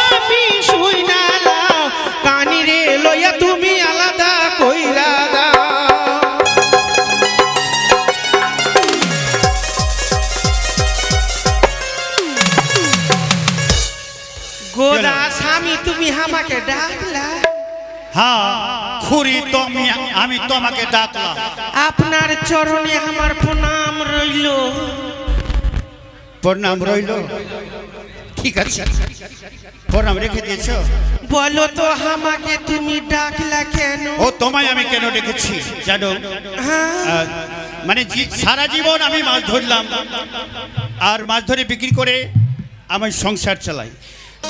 আমি শুই না লাও কানি রে লইয়া তুমি আলাদা কইরা দাও গোদা স্বামী তুমি আমাকে ডাকলা হ্যাঁ খুরি আমি তোমাকে ডাকলাম আপনার চরণে আমার প্রণাম রইল প্রণাম রইল ঠিক আছে প্রণাম রেখে দিয়েছো বলো তো আমাকে তুমি ডাকলা কেন ও তোমায় আমি কেন ডেকেছি জানো হ্যাঁ মানে সারা জীবন আমি মাছ ধরলাম আর মাছ ধরে বিক্রি করে আমি সংসার চালাই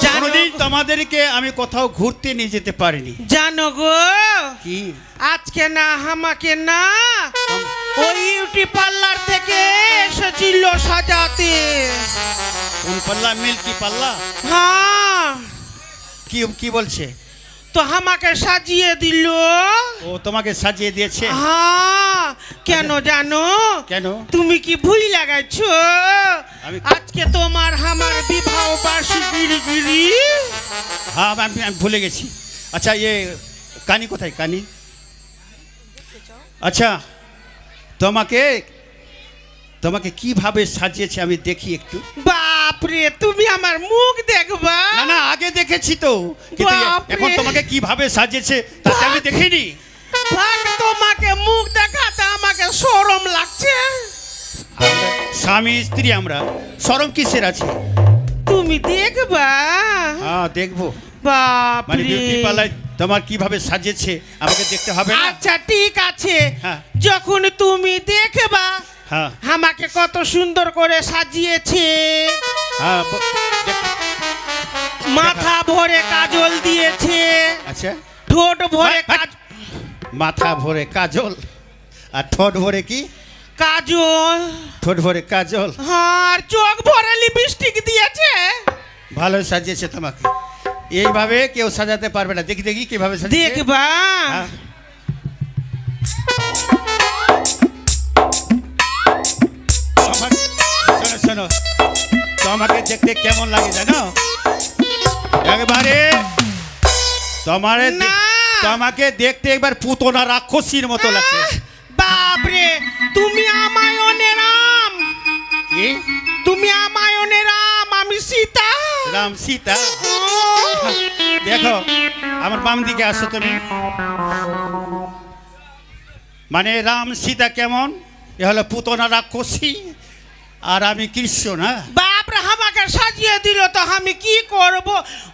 কোনোদিন তোমাদেরকে আমি কোথাও ঘুরতে নিয়ে যেতে পারিনি জানো গো কি আজকে না আমাকে না ওই বিউটি পার্লার থেকে এসেছিল সাজাতে কোন পাল্লা মিল্কি পাল্লা হ্যাঁ কি কি বলছে তো আমাকে সাজিয়ে দিল ও তোমাকে সাজিয়ে দিয়েছে হ্যাঁ কেন জানো কেন তুমি কি ভুল লাগাইছো আমি- আজকে তোমার আমার বিবাহ বার্ষিকী হ্যাঁ আমি ভুলে গেছি আচ্ছা কানি কোথায় কানি আচ্ছা তোমাকে তোমাকে কিভাবে সাজিয়েছে আমি দেখি একটু বাপরে তুমি আমার মুখ দেখবা না না আগে দেখেছি তো কিন্তু বাপরে। এখন তোমাকে কিভাবে সাজিয়েছে তাতে আমি দেখিনি থাক তোমাকে মুখ দেখাতে আমাকে শরম লাগছে আমরা স্বামী স্ত্রী আমরা শরম কিসের আছে তুমি দেখবা হ্যাঁ দেখবো মানে বাপরে বিউটি পার্লার তোমার কিভাবে সাজিয়েছে আমাকে দেখতে হবে না আচ্ছা ঠিক আছে হ্যাঁ। যখন তুমি দেখবা হ্যাঁ আমাকে কত সুন্দর করে সাজিয়েছে হ্যাঁ মাথা ভরে কাজল দিয়েছে আচ্ছা ঠোঁট ভরে ভাই, ভাই। মাথা ভরে কাজল আর ঠোঁট ভরে কি কাজল ঠোঁট ভরে কাজল আর চোখ ভরে লিপস্টিক দিয়েছে ভালো সাজিয়েছে তোমাকে এইভাবে কেউ সাজাতে পারবে না দেখি দেখি কিভাবে সাজিয়েছে দেখবা হ্যাঁ। শোনো শোনো তোমাকে দেখতে কেমন লাগে জানো একবারে তোমারে না। তোমাকে দেখতে একবার পুতনা রাক্ষসীর মতো লাগছে বাপরে তুমি আমায়নের রাম কি তুমি আমায়নের রাম আমি সীতা রাম সীতা ও, দেখো আমার বাম দিকে আসো তুমি মানে রাম সীতা কেমন এ হলো পুতনা রাক্ষসী আর আমি কৃষ্ণ না বাপরে আমাকে সাজিয়ে দিল তো আমি কি করব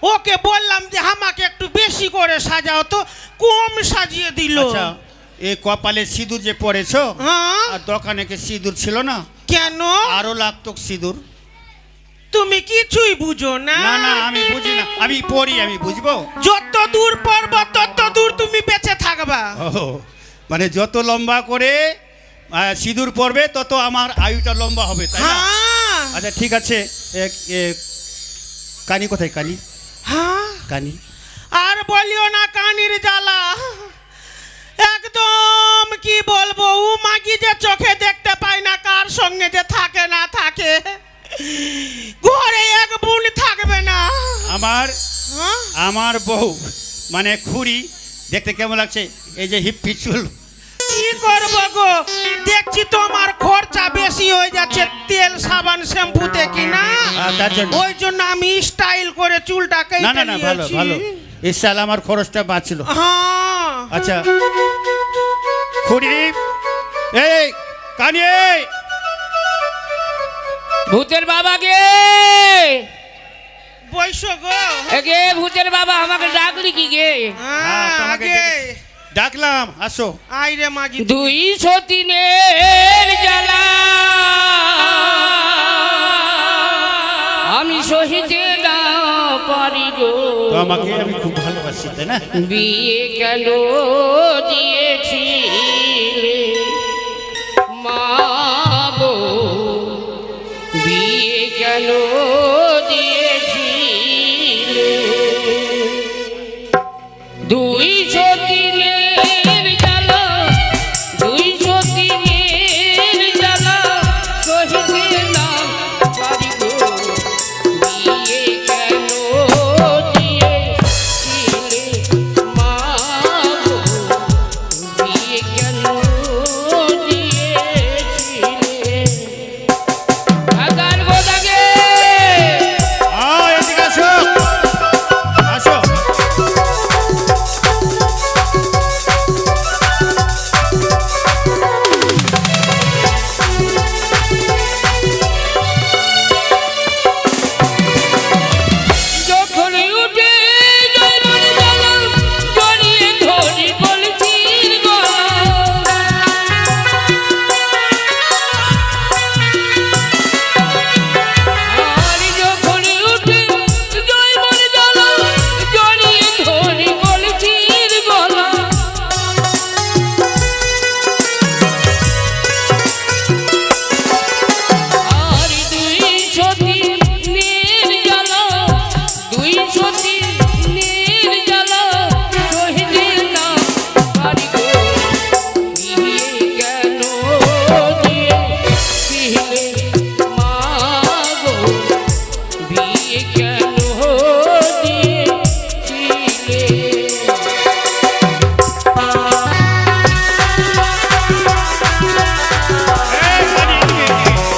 ওকে বললাম যে আমাকে একটু বেশি করে সাজাও তো কম সাজিয়ে দিল আচ্ছা এই কপালে সিঁদুর যে পরেছো হ্যাঁ আর দোকানে কি সিঁদুর ছিল না কেন আরো লাগতো সিঁদুর তুমি কিছুই বুঝো না না না আমি বুঝি না আমি পড়ি আমি বুঝবো যত দূর পড়ব তত দূর তুমি বেঁচে থাকবা ও মানে যত লম্বা করে সিঁদুর পড়বে তত আমার আয়ুটা লম্বা হবে তাই না হ্যাঁ আচ্ছা ঠিক আছে কানি কোথায় কানি হ্যাঁ কানি আর বলিও না কানির জ্বালা একদম কি বলবো ও মাগি যে চোখে দেখতে পায় না কার সঙ্গে যে থাকে না থাকে ঘরে এক বোন থাকবে না আমার হ্যাঁ? আমার বউ মানে খুরি দেখতে কেমন লাগছে এই যে হিপ্পি চুল কি করবো গো দেখছি তোমার খরচা বেশি হয়ে যাচ্ছে তেল সাবান শ্যাম্পুতে কিনা তার জন্য ওই জন্য আমি স্টাইল করে চুলটা না কেটে না না ভালো নিয়েছি ভালো এই সাল আমার খরচটা বাঁচলো হ্যাঁ আচ্ছা খুড়ি এই কানি এই ভূতের বাবা গে বৈশো গো গে ভূতের বাবা আমাকে ডাকলি কি গে হ্যাঁ তোমাকে আগে ডাকলাম আসো আই রে মাগি 203 জ্বালা আমি সহিতে না পারি গো তোমাকে আমি খুব ভালোবাসি তাই না বিয়ে কেন দিয়েছিলে মা গো বিয়ে কেন দিয়েছিলে 203 জ্বালা 203 জ্বালা সহিতে না পারি গো বিয়ে কেন কেন দিয়েছিলে এই, কানি, এদিকে,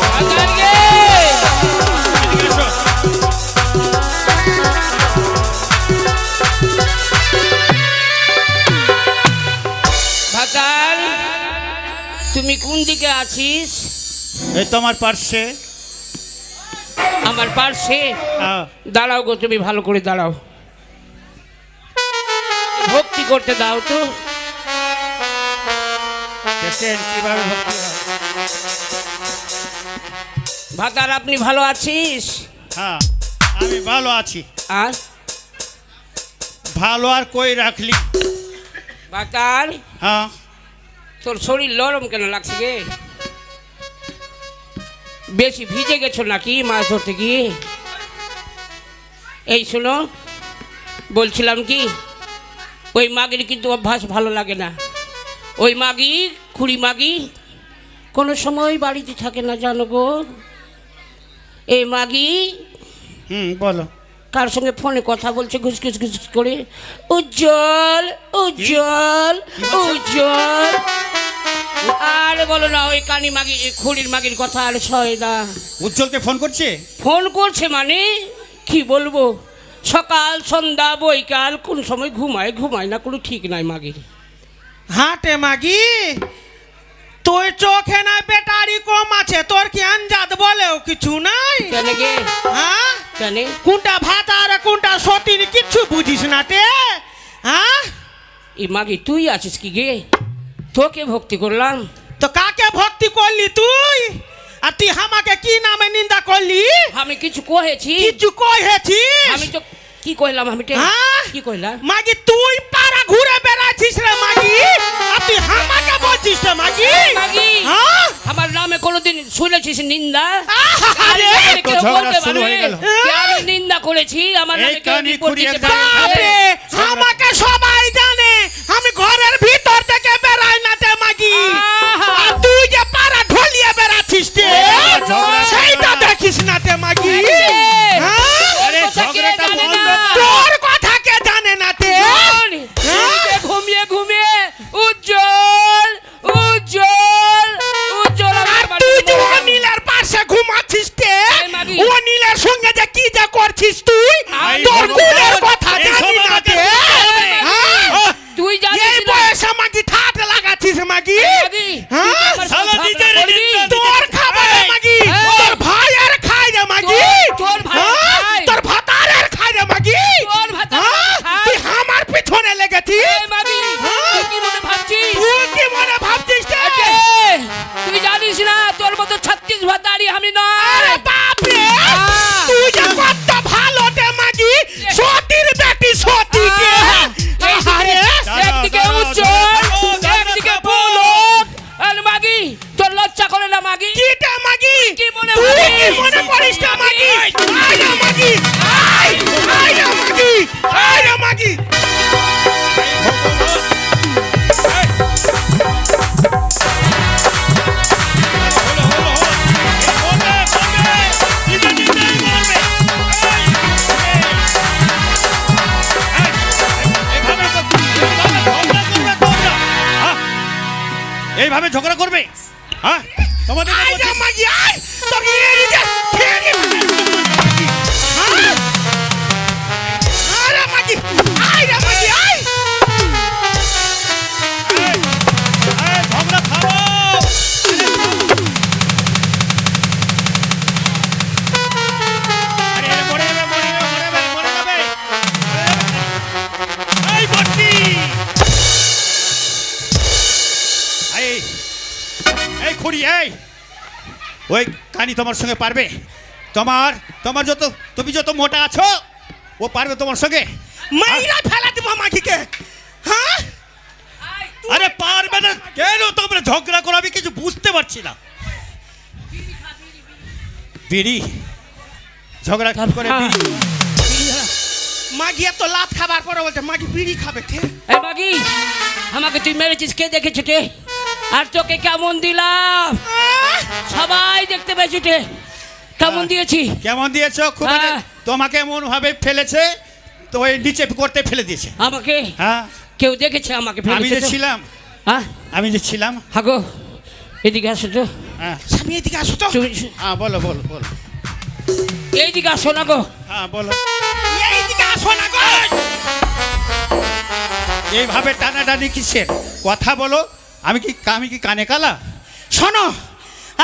ভাতার গে এদিকে এসো। ভাতার তুমি কোন দিকে আছিস এই তোমার পার্শ্বে আমার পার্শ্বে হ্যাঁ। দাঁড়াও গো তুমি ভালো করে দাঁড়াও ভক্তি করতে দাও তো দেখছেন কিভাবে ভক্তি হয়? ভাতার আপনি ভালো আছিস হ্যাঁ আমি ভালো আছি। আর ভালো আর কই রাখলি? ভাতার হ্যাঁ তোর শরীর নরম কেন লাগছে গে বেশি ভিজে গেছো নাকি মাছ ধরতে গিয়ে এই শোনো বলছিলাম কি ওই মাগির কিন্তু অভ্যাস ভালো লাগে না ওই মাগি খুড়ি মাগি কোনো সময় বাড়িতে থাকে না জানো গো এই মাগি বলো। কার সঙ্গে ফোনে কথা বলছে ঘুস ঘুস ঘুস ঘুস করে উজ্জ্বল উজ্জ্বল উজ্জ্বল আর বলো না ওই কানি মাগি খুড়ির মাগির কথা আর সয় না উজ্জ্বলকে ফোন করছে? ফোন করছে মানে কি বলবো সকাল সন্ধ্যা বৈকাল কোন সময় ঘুমায় না কোনো ঠিক নাই মাগির হাটে মাগি তোর চোখে না বেটারি কম আছে তোর কি আঞ্জাদ বলেও কিছু নাই কেন গে হ্যাঁ কেন কোনটা ভাত আর কোনটা সতীন কিচ্ছু বুঝিস না তে হ্যাঁ এই মাগি তুই আছিস কি গে তোকে ভক্তি করলাম তো কাকে ভক্তি করলি তুই আর তুই আমাকে কি নামে নিন্দা করলি আমি কিছু কহেছি কিছু কহেছিস আমি তো কি কইলাম আমি হ্যাঁ? কি কইলাম মাগি তুই পাড়া ঘুরে বেড়াচ্ছিস রে মাগি আর তুই আমাকে বলছিস রে মাগি মাগি হ্যাঁ আমার নামে কোনোদিন শুনেছিস নিন্দা আরে আরে কেউ ঝগড়া বলতে শুরু পারবে হয়ে গেল। যে আমি নিন্দা করেছি আমার এই নামে কেউ কানি রিপোর্ট খুঁড়ি দিতে একটা পারবে? বাপরে আমাকে সবাই জানে আমি ঘরের ভিতর থেকে বেরাই না তে মাগি আহা! আর তুই যে পাড়া ঢলিয়ে বেড়াচ্ছিস তে ঝগড়া সেইটা দেখিস না তে মাগি হ্যাঁ? আরে তোর কথা কে ঝগড়াটা জানে বন্ধ না? কর। তোর কথা কে জানে না তে শোন, এদিকে ঘুমিয়ে ঘুমিয়ে উজ্জ্বল উজ্জ্বল উজ্জ্বল আর আমার তুই যে বাড়িতে অনিলের পাশে ঘুমাচ্ছিস তে এই মাগি। অনিলের সঙ্গে যে কি যে করছিস তুই এই তোর ভগবান, কুলের কথা এই জানি সব না আমাকে তে বুঝতে হবে। হ্যাঁ? তুই জানিস এই না বয়সে মাগি ঠাট লাগাচ্ছিস মাগি মাগি, হ্যাঁ? তুই আমার শালা সাথে নিজের ঝগড়া করবি? নিন্দা তোর খাবার এই, মাগি এই। তোর ভাইয়ের খাই রে মাগি তোর ভাইয়ের হ্যাঁ? খাই। তোর ভাতারের খাই রে মাগি তোর ভাতারের হ্যাঁ? খাই। তুই আমার পিছনে লেগেছিস এই মাগি, হ্যাঁ? তুই কি মনে ভাবছিস? তুই কি মনে ভাবছিস রে? একে, তুই জানিস না তোর মতো 36 ভাতারি আমি নয় আরে বাপ রে হ্যাঁ। তুই যে কত ভালো রে মাগি সতীর বেটি সতী কে আরে একদিকে দাঁড়াও, উজ্জ্বল দাঁড়াও, একদিকে দাঁড়াও, পুলক আর মাগি তোর লজ্জা করে না মাগি কিটা মাগি কি মনে তুই ভাবিস? কি মনে করিস না মাগি আয় না মাগি আয় আয় না মাগি আয় না মাগি এইভাবে ঝগড়া করবে? হ্যাঁ তোমাদের আয় না মাগি আয় তোকে এনে দে খেয়ে হ্যাঁ আরে মাগি আয় না মাগি আয় ঝগড়া থামো। আরে, মরে যাবে, মরে যাবে, মরে যাবে, মরে যাবে। এই বটকি। এই খুড়ি এই ওই কানি তোমার সঙ্গে পারবে? তোমার তুমি যত মোটা আছো ও পারবে তোমার সঙ্গে? মাইরা ফেলা দিব মাগিকে হ্যাঁ আরে পারবে না কেন? তোমরা ঝগড়া করো আমি কিছু বুঝতে পারছি না। বিড়ি ঝগড়া করে বিড়ি। মাগি এত লাত খাবার পরে বলছে মাগি বিড়ি খাবে কে এই মাগি আমাকে তুই মেরেছিস কে দেখেছে রে আর তোকে কেমন দিলাম সবাই দেখতে পেয়েছি রে কেমন দিয়েছি কেমন দিয়েছো? খুব হ্যাঁ। তোমাকে এমন ভাবে ফেলেছে তো ওই নিচে করতে ফেলে দিয়েছে। আমাকে হ্যাঁ, কেউ দেখেছে আমাকে ফেলে আমি যে দিয়েছে তো? ছিলাম, হ্যাঁ আমি যে ছিলাম। হাগো এদিকে আসো তো। হ্যাঁ স্বামী এদিকে আসো তো। হ্যাঁ, বলো বলো বলো। এইদিকে আসো না গো। হ্যাঁ বলো। এইদিকে আসো না গো। এইভাবে টানাটানি কিসের কথা বলো? আমি কি কানে কালা? শোনো,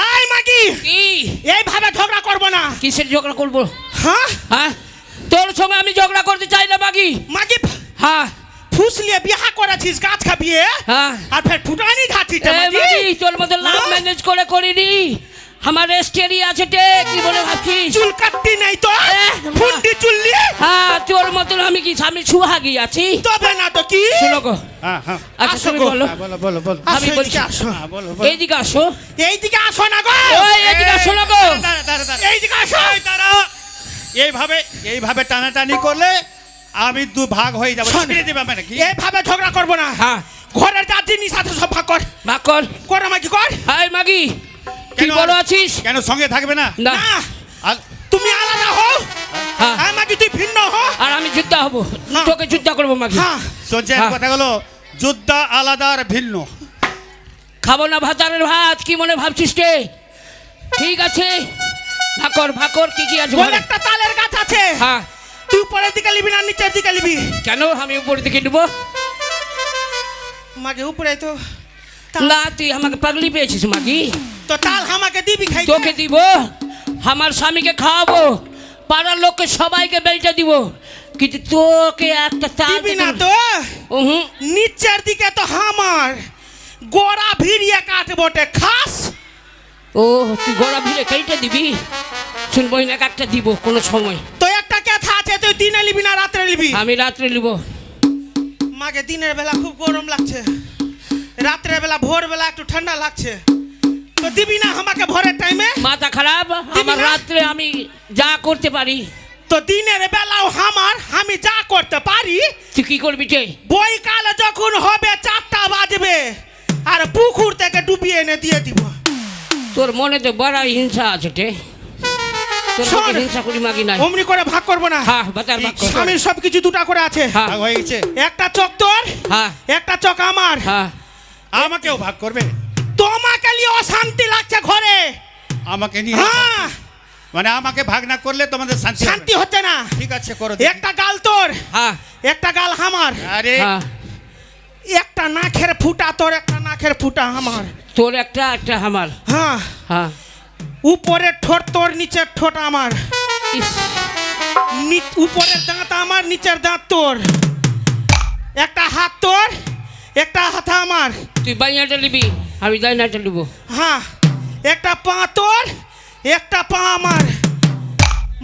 আই মাগি, কি এইভাবে ঝগড়া করবো না। কিসের ঝগড়া করবো? হ্যাঁ হ্যাঁ তোর সঙ্গে আমি ঝগড়া করতে চাই না মাগি। মাগি, হ্যাঁ ফুসলিয়ে বিয়া করেছিস গাছ খাবিয়ে, হ্যাঁ আর ফের ফুটানি খাচ্ছিস এ মাগি, তোর মতো লাভ হ্যাঁ? ম্যানেজ করিনি। আমার রেস্টেরি আছে টে, কি বলে ভাবছিস? চুল কাটতি নাই তো, ফুন্ডি চুললি। হ্যাঁ তোর মতন আমি কি স্বামী সুহাগী আছি? তবে না তো কি। শোনো গো। হ্যাঁ হ্যাঁ আচ্ছা আসো তুমি গো। বলো। হ্যাঁ, বলো বলো বলো। আমি আসো, বলছি এদিকে আসো। হ্যাঁ, বলো বলো। এইদিকে আসো। এইদিকে আসো না গো। ওই এইদিকে আসো না গো। দাঁড়া, দাঁড়া, দাঁড়া। এইদিকে আসো। এই দাঁড়া। এইভাবে টানাটানি করলে আমি দু ভাগ হয়ে যাবো। শোন। ছেড়ে দেবে নাকি? এইভাবে ঝগড়া করবো না। হ্যাঁ ঘরের যা জিনিস আছে সব ভাগ কর। ভাগ কর। কর আমাকে কর। হাই মাগি, তুই কেন বড় আর- আছিস কেন সঙ্গে থাকবে না? না। না, আর- তুমি আলাদা হও, হ্যাঁ আমাকে তুই ভিন্ন হও। আর আমি যুদ্ধ হব, হ্যাঁ। তোকে যুদ্ধ করবো মাগি। হ্যাঁ, শুনছেন হ্যাঁ। কথাগুলো? যুদ্ধ আলাদা আর ভিন্ন। খাবো না ভাতারের ভাত, কি মনে ভাবছিস কে? ঠিক আছে, ভাকর কি কি আছে বল ঘরে? একটা তালের গাছ আছে। হ্যাঁ তুই উপরের দিকে নিবি না নিচের দিকে নিবি? কেন আমি উপরে দিকে নেবো? মাকে উপরে তো না তুই আমাকে পাগলি পেয়েছিস মাগি। তো তাল আমাকে দিবি খাই। তোকে দিব, আমার স্বামীকে খাওয়াবো, পাড়ার লোককে সবাইকে বেলটা দিব, কিন্তু তোকে একটা তাল দিবি দিতে না পারবো- তো। উহুম। নিচের দিকে তো আমার গোড়া ভিড়িয়ে কাটবটে খাস। ও তুই গোড়া ভিড়ে কেটে দিবি? শুনবো না একটা দিব কোনো সময়। তো একটা কথা আছে, তুই দিনে নিবি না রাত্রে নিবি? আমি রাত্রে নিব। মাকে দিনের বেলা খুব গরম লাগছে, রাত্রে বেলা ভোর বেলা একটু ঠান্ডা লাগছে, তো দিবি না আমাকে ভোরের টাইমে? মাথা খারাপ, আমার না? রাত্রে আমি যা করতে পারি। তো দিনের বেলাও আমার, আমি যা করতে পারি। তুই কি করবি রে? বইকালে যখন হবে 4টা বাজবে আর পুকুর থেকে ডুবিয়ে এনে দিয়ে দিব। তোর মনে তো বড় হিংসা আছে রে। তোর শোন। মধ্যে হিংসা করি মাগি নাই। অমনি করে ভাগ করবো না। হ্যাঁ বাতার ভাগ কর। স্বামীর সবকিছু দুটা করে আছে। হ্যাঁ ভাগ হয়ে গেছে। একটা চক তোর, হ্যাঁ একটা চক আমার। হ্যাঁ আমাকেও ভাগ করবে? তোমাকে নিয়ে অশান্তি লাগছে ঘরে। আমাকে নিয়ে? হ্যাঁ, মানে আমাকে ভাগ না করলে তোমাদের শান্তি হবে শান্তি না। হচ্ছে না। ঠিক আছে, করো দেখি। একটা গাল তোর, হ্যাঁ একটা গাল আমার। আরে হ্যাঁ একটা নাকের ফুটা তোর, একটা নাকের ফুটা আমার। তোর একটা একটা আমার। হ্যাঁ, হ্যাঁ উপরের ঠোঁট তোর, নিচের ঠোঁট আমার। ইস, উপরের দাঁত আমার, নিচের দাঁত তোর। একটা হাত তোর, একটা হাত আমার। তুই বাইনাটা নিবি, আমি দাইনাটা নিব। হ্যাঁ, একটা পা তোর, একটা পা আমার।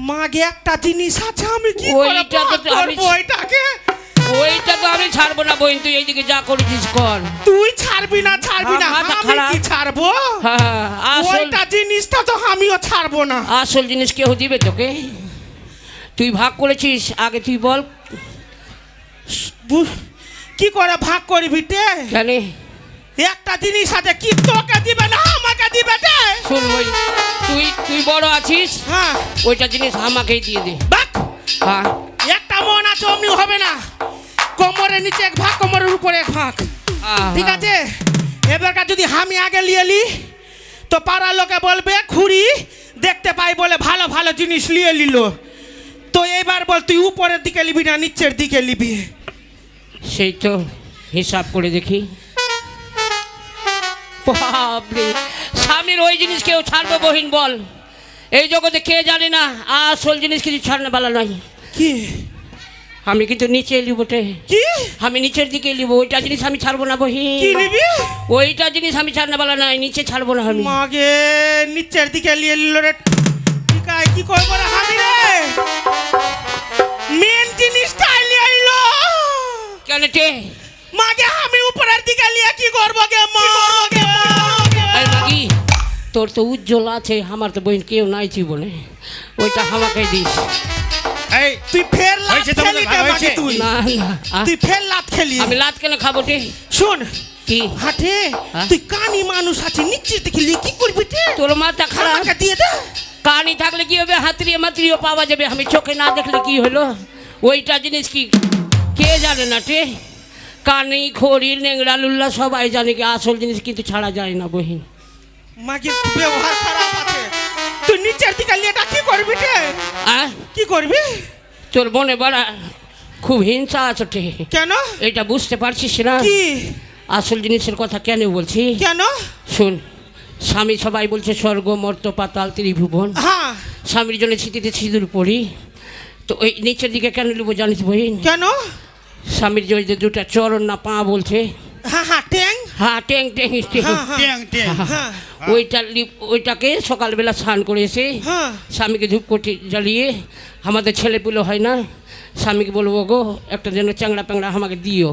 মাগে একটা জিনিস আছে, আমি কি করে ওইটা তো ভাগ আমি- করবো ওইটাকে? ওইটা তো আমি ছাড়বো না বোন, তুই এইদিকে যা করেছিস কর। তুই ছাড়বি না, ছাড়বি না, আমার মাথা আমি খারাপ। কি ছাড়বো? হ্যাঁ আসল ওইটা জিনিসটা তো আমিও ছাড়বো না। আসল জিনিস কেউ দিবে তোকে? তুই ভাগ করেছিস, আগে তুই বল। কি করে ভাগ করবি তে? কেন? একটা জিনিস আছে, কি তোকে দিবে না আমাকে দিবে তে? শুন ভাই, তুই তুই বড় আছিস, হ্যাঁ, ওইটা জিনিস আমাকেই দিয়ে দে। বাক। হ্যাঁ একটা মন আছে, অমনি হবে না। কোমরের নিচে এক ভাগ, কোমরের উপরে এক ভাগ। ঠিক আছে, এবারকার যদি আমি আগে লিয়ে লি তো পাড়ার লোকে বলবে খুঁড়ি দেখতে পাই বলে ভালো ভালো জিনিস লিয়ে নিল। তো এবার বল, তুই উপরের দিকে নিবি না নিচের দিকে নিবি? সেই তো হিসাব করে দেখি। বাপরে, স্বামীর ওই জিনিস কেউ ছাড়বে বহিন বল? এই জগতে কে জানে না আসল জিনিস কিছু ছাড়নে বালা নাই। কি আমি কিন্তু নিচে লিবটে, কি আমি নিচের দিকে লিব। ওইটা জিনিস আমি ছাড়বো না কি বহিন, নিবি? ওইটা জিনিস আমি ছাড়নে বালা নাই, নিচে ছাড়বো না আমি। মাগে নিচের দিকে নিয়ে নিল রে। ঠিক আছে, কি করবো রে আমি রে? মেন জিনিসটা নিয়ে নিল। কেন টে? মাগে আমি উপরের দিকে নিয়ে কি করবো গে মা? এই মাগি, তোর তো উজ্জ্বল আছে, আমার তো বহিন কেউ নাই জীবনে, ওইটা আমাকে দিস। এই তুই ফের লাত হয়েছে তোমাদের খেলি ভাগ রে হয়েছে? মাগে তুই। না না তুই ফের লাত খেলি। আমি লাত কেন খাবো টে? শোন, কি হাটে হ্যাঁ? তুই কানি মানুষ আছে, নিচের দিকে নিয়ে কি করবি রে? তোর মাথা খারাপ, আমাকে দিয়ে দে। কানি থাকলে কি হবে, হাতড়িয়ে মাতড়িয়ে পাওয়া যাবে, আমি চোখে না দেখলে কি হলো, ওইটা জিনিস কি কে জানে না টে। কানি খড়ি নেংড়া লুল্লা সবাই জানে, কি আসল জিনিস কিন্তু ছাড়া যায় না বহিন। মাগির ব্যবহার খারাপ আছে, তুই নিচের দিকে লিয়েটা কি করবি রে? কি করবি? তোর মনে বড়া খুব হিংসা আছে টে। কেন? এটা বুঝতে পারছিস না? কি আসল জিনিসের কথা কেন বলছি? কেন? শুন, স্বামী সবাই বলছে স্বর্গ মর্ত পাতাল ত্রিভুবন, হ্যাঁ স্বামীর জন্য স্মৃতিতে সিঁদুর পড়ি, তো ওই নিচের দিকে কেন নেবো জানিস বহিন? কেন? স্বামীর যে ওই যে দুটা চরণ না পা বলছে, হ্যাঁ হ্যাঁ ট্যাং, হ্যাঁ ট্যাং ট্যাং হ্যাঁ, হ্যাঁ। ট্যাং ট্যাং হ্যাঁ ওইটাকে সকালবেলা স্নান করে এসে হ্যাঁ স্বামীকে ধূপকাঠি জ্বালিয়ে, আমাদের ছেলেপুলো হয় না, স্বামীকে বলবো গো একটা যেন চ্যাংড়া প্যাংড়া আমাকে দিও।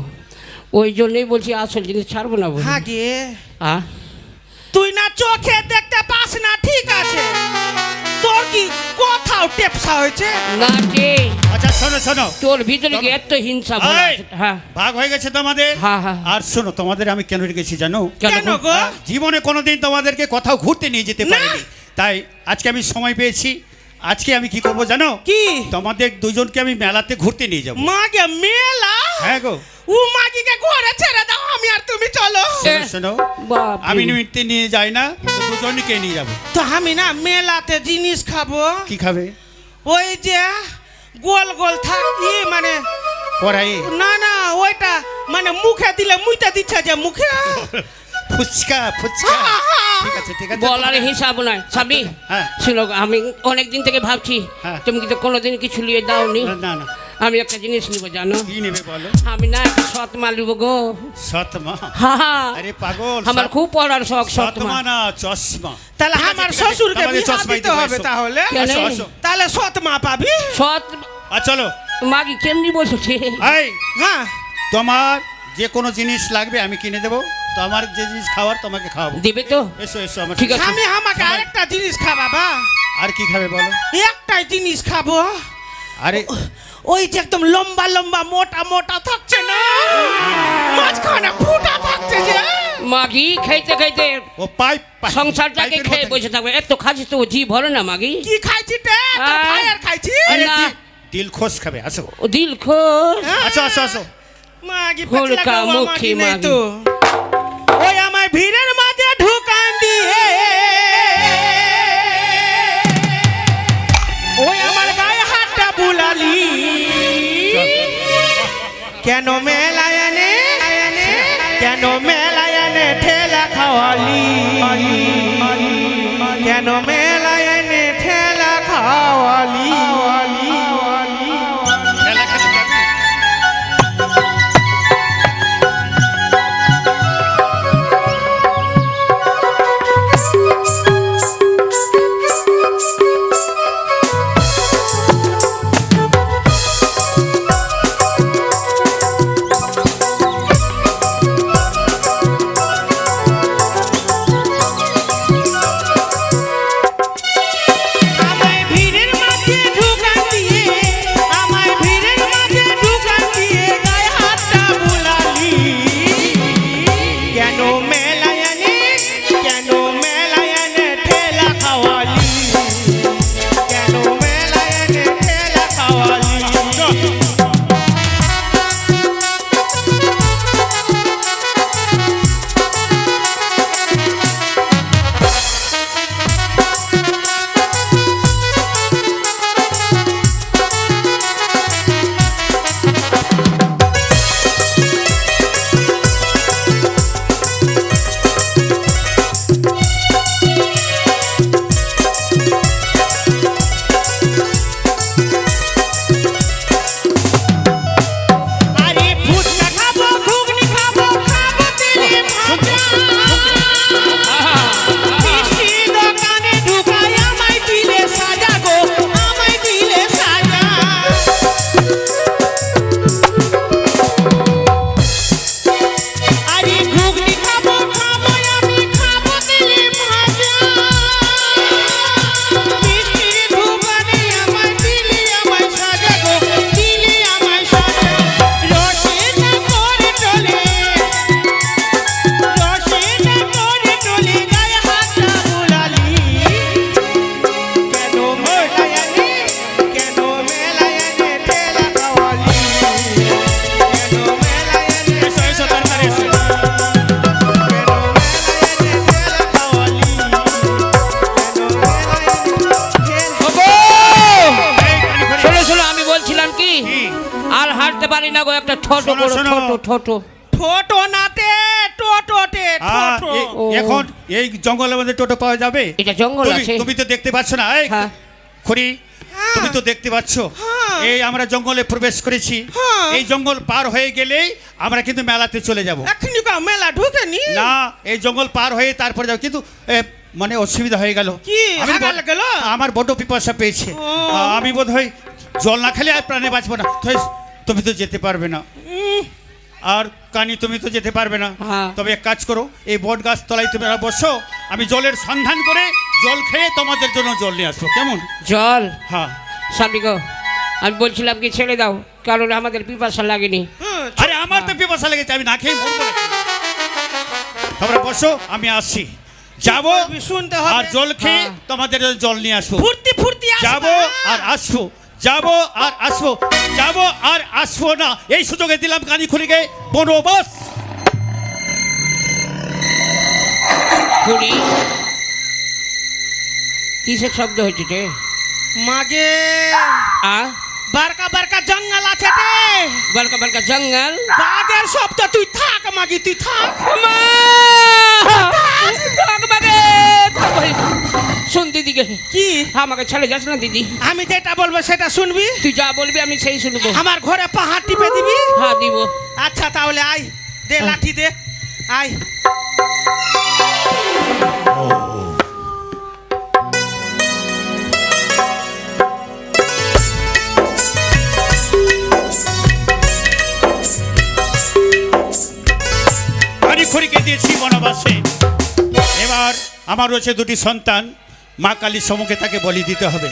ওই জন্যই বলছি আসল জিনিস ছাড়বো না বলি। হ্যাঁ গে, আ তুই না চোখে দেখতে পাস না, ঠিক আছে, তোর কি কোথাও টেপসা হয়েছে? না কে, আচ্ছা শোনো শোনো, তোর ভিতরে কি এত হিংসা ভরা এই, আছে? হ্যাঁ ভাগ হয়ে গেছে তোমাদের। হ্যাঁ, হ্যাঁ। আর শোনো, তোমাদের আমি কেন রেখেছি জানো? কেন গো? জীবনে কোনোদিন তোমাদেরকে কোথাও ঘুরতে নিয়ে যেতে না। পারিনি, তাই আজকে আমি সময় পেয়েছি। আজকে আমি কি করবো জানো? কি? তোমাদের দুজনকে আমি মেলাতে ঘুরতে নিয়ে যাবো। মাগে মেলা? হ্যাঁ গো, ও মাগিকে ঘরে ছেড়ে দাও, আমি আর তুমি চলো। শোনো শোনো, বাপ রে। আমি নিমিত্তে নিয়ে যাই না, দুজনকে নিয়ে যাবো। তো আমি না মেলাতে জিনিস খাবো, কি খাবে? ওই যে গোল গোল থাকি, মানে কড়াই, না না ওইটা মানে মুখে দিলে মুইতে দিচ্ছে যে মুখে। ফুচকা ফুচকা। হ্যাঁ, হ্যাঁ। ঠিক আছে ঠিক আছে। বলার হিসাব নয় স্বামী। হ্যাঁ। শুনো, আমি অনেক দিন থেকে ভাবছি, হ্যাঁ। তুমি কিন্তু কোনোদিন কিছু নিয়ে দাওনি। না না, আমি একটা জিনিস নিবো জানো, কি নেবে বলো? আমি না একটা সৎ মা নিবো গো। সৎমা? হ্যাঁ, আরে পাগল, আমার খুব পড়ার শখ সৎ মা। সৎমা না, চশমা। তাহলে ঠিক আছে, আমার ঠিক আছে, শ্বশুরকে আমাদের বিয়া চশমাই দিতে দেবো, হবে এসো। তাহলে। কেন? আসো, আসো। তাহলে সৎ মা পাবি। সৎ আর চলো। মাগি কেমনি বসেছে? এই, হ্যাঁ তোমার যে কোনো জিনিস লাগবে আমি কিনে দেবো, তোমার যে জিনিস খাওয়ার তোমাকে খাওয়াবো। দেবে তো? এসো এসো আমার ঠিক সাথে। আছে। আমি আমাকে সবাই- আরেকটা জিনিস খাওয়াবা। আর কি খাবে বলো? একটাই জিনিস খাবো, আরে ওই যে একদম লম্বা লম্বা মোটা মোটা থাকছে না, মাঝখানে ফুটা থাকছে যে। মাগি খাইতে খাইতে ও পাইপ সংসারটাকে খেয়ে বসে থাকবে, এত খাচ্ছিস তো জি ভরে না মাগি। কি খাইছি তে? তোর আহ। ফায়ার খাইছি। আরে না। দিল খোশ খাবে, আসো ও দিল খোশ। আসো আসো আসো। মাগি হুলকা পেছলা গাওয়া মুখী মাগি নেই মাগি। তো। ওই আমার ভিড়ের মাঝে ঢুকান দিয়ে, ওই আমার গায়ে হাতটা বুলালি, কেন মেলায় এনে, কেন মেলায় এনে ঠেলা খাওয়ালি, কেন মেলায় এনে ঠেলা খাওয়ালি। খেলা খেলে যাবি? কি কি? আর হাঁটতে পারি না গো, একটা ছোট শোনো, বড় শোনো। ছোট টোটো নাতে টোটোতে টোটো ও। এখন এই জঙ্গলের মধ্যে টোটো পাওয়া যাবে? এটা জঙ্গল তুমি- আছে। তুমি তো দেখতে পাচ্ছ না এই হ্যাঁ। খুড়ি, তুমি তো দেখতে পাচ্ছ হ্যাঁ। এই আমরা জঙ্গলে প্রবেশ করেছি। হ্যাঁ। এই জঙ্গল পার হয়ে গেলেই আমরা কিন্তু মেলাতে চলে যাব। এখনি কা মেলা ঢুকেনি? না, এই জঙ্গল পার হয়ে তারপরে যাব, কিন্তু মানে অসুবিধা হয়ে গেল। কি আমি হাগাল গেল? আমার বড্ড পিপাসা পেয়েছে। ও। আমি বোধহয় জল না খেলে আর প্রাণে বাঁচবো না। তুমি তো যেতে পারবে না, আর কানি তুমি তো যেতে পারবে না। হ্যাঁ। তবে এক কাজ করো, এই বট গাছ তলায় তুমি বসো, আমি জলের সন্ধান করে জল খেয়ে তোমাদের জন্য জল নিয়ে আসবো, কেমন? জল। হ্যাঁ। স্বামী গো, আমি বলছিলাম কি ছেড়ে দাও, কারণ আমাদের পিপাসা লাগেনি। হ্যাঁ, আরে আমার তো পিপাসা লেগেছে, আমি না খেয়ে মরবো নাকি? তোমরা বসো, আমি আসছি। যাবো করবি শুনতে হবে। আর জল খেয়ে হ্যাঁ। তোমাদের জন্য জল নিয়ে আসবো। ফুর্তি ফুর্তি আসবে। যাবো আর আসবো, যাবো আর আসবো, যাবো আর আসবো না। এই সুযোগে দিলাম কানি খুলিকে বনবাস। খুড়ি, কিসের শব্দ হচ্ছে রে? মাগে আ বারকা বারকা জঙ্গল আছে রে। বলকা বলকা জঙ্গল। বাগের শব্দ তুই থাক মাগি, তুই থাক। মা! থাক বাগে, থাক ভাই। শোন দিদিকে, কি? আমাকে ছেড়ে যাস না দিদি। আমি যেটা বলবো সেটা শুনবি। তুই যা বলবি আমি সেই শুনবো। আমার ঘরে পাহাড় টিপে দিবি। হ্যাঁ দিব। আচ্ছা তাহলে আয়, দে লাঠি দে, আয়। কানি খুলিকে দিয়েছি বনবাসে। এবার আমার রয়েছে দুটি সন্তান, মা কালীর সম্মুখে তাকে বলি দিতে হবে।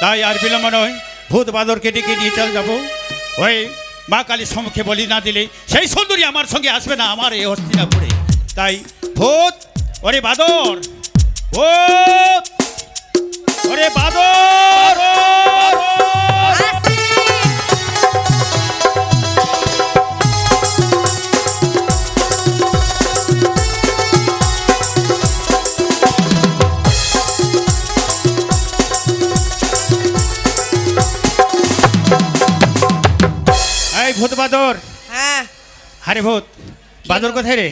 তাই আর বিলম্ব নয়, ভূত বাদরকে ডেকে নিয়ে চল যাবো। ওই মা কালীর সম্মুখে বলি না দিলে সেই সুন্দরী আমার সঙ্গে আসবে না আমার এই হস্তিনাপুরে। তাই ভূত, ওরে বাদর, ও ওরে বাদর, এই ভূত বাদর। হ্যাঁ, আরে ভূত বাদর কোথায় রে?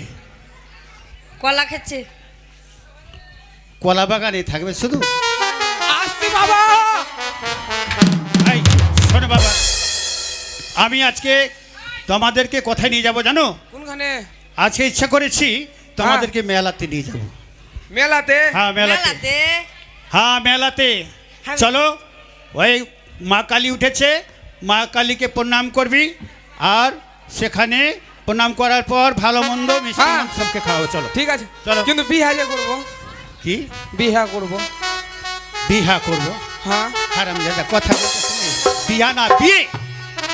কলা খেচ্ছে। কলা বাগানে থাকবে শুধু? আসতি বাবা। এই শোনো বাবা, আমি আজকে তোমাদেরকে কোথায় নিয়ে যাব জানো? কোনখানে? আজকে ইচ্ছা করেছি তোমাদেরকে মেলাতে নিয়ে যাব। মেলাতে? হ্যাঁ মেলাতে, মেলাতে? হ্যাঁ মেলাতে। হ্যাঁ। চলো, ওই মা কালী উঠেছে, মা কালীকে প্রণাম করবি, আর সেখানে প্রণাম করার পর ভালো মন্দ মিষ্টি হ্যাঁ। সবকে খাওয়াবো। চলো ঠিক আছে, চলো। কিন্তু বিহা যে করবো। কি বিহা করবো? বিহা করবো? হ্যাঁ। হারাম দাদা কথা বলতে শুনি। বিহা না বিয়ে।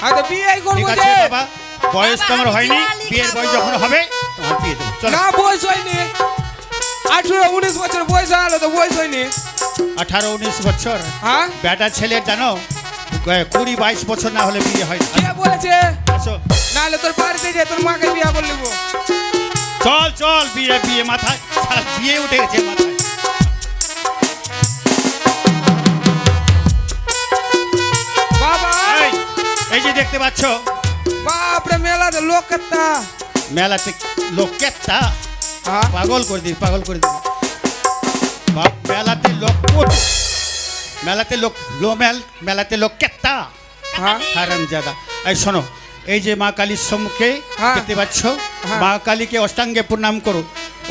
হ্যাঁ তো বিয়াই ঠিক করবো আছে যে। বাবা, বয়স বাবা, তোমার আমি হয়নি, দিওয়ালি বিয়ের বয়স খাবো। যখন হবে তোমার বিয়ে দেবো। চলো। না বয়স হয়নি, 18-19 বছর বয়স হলো তো বয়স হয়নি। 18-19 বছর হ্যাঁ, বেটা ছেলের জানো 20-22 বছর না হলে বিয়ে হয় না। কে বলেছে? আসো, নাহলে তোর বাড়িতে যে তোর মাকে বিয়া করে নিবো। চল চল, বিয়ে বিয়ে মাথায় সারা বিয়ে উঠে গেছে মাথায়। বাবা, এই যে দেখতে পাচ্ছ বাপরে মেলাতে লোক কত। মেলাতে লোক কেতা হ্যাঁ, পাগল করে দিবি, পাগল করে দিবি। বাপ, মেলাতে লোক কত, মেলাতে লোক মেলাতে লোক কেতা হ্যাঁ, হারামজাদা। এই শোনো, এই যে মা কালীর সম্মুখে হ্যাঁ। দেখতে পাচ্ছ, হ্যাঁ। মা কালীকে অষ্টাঙ্গে প্রণাম করো,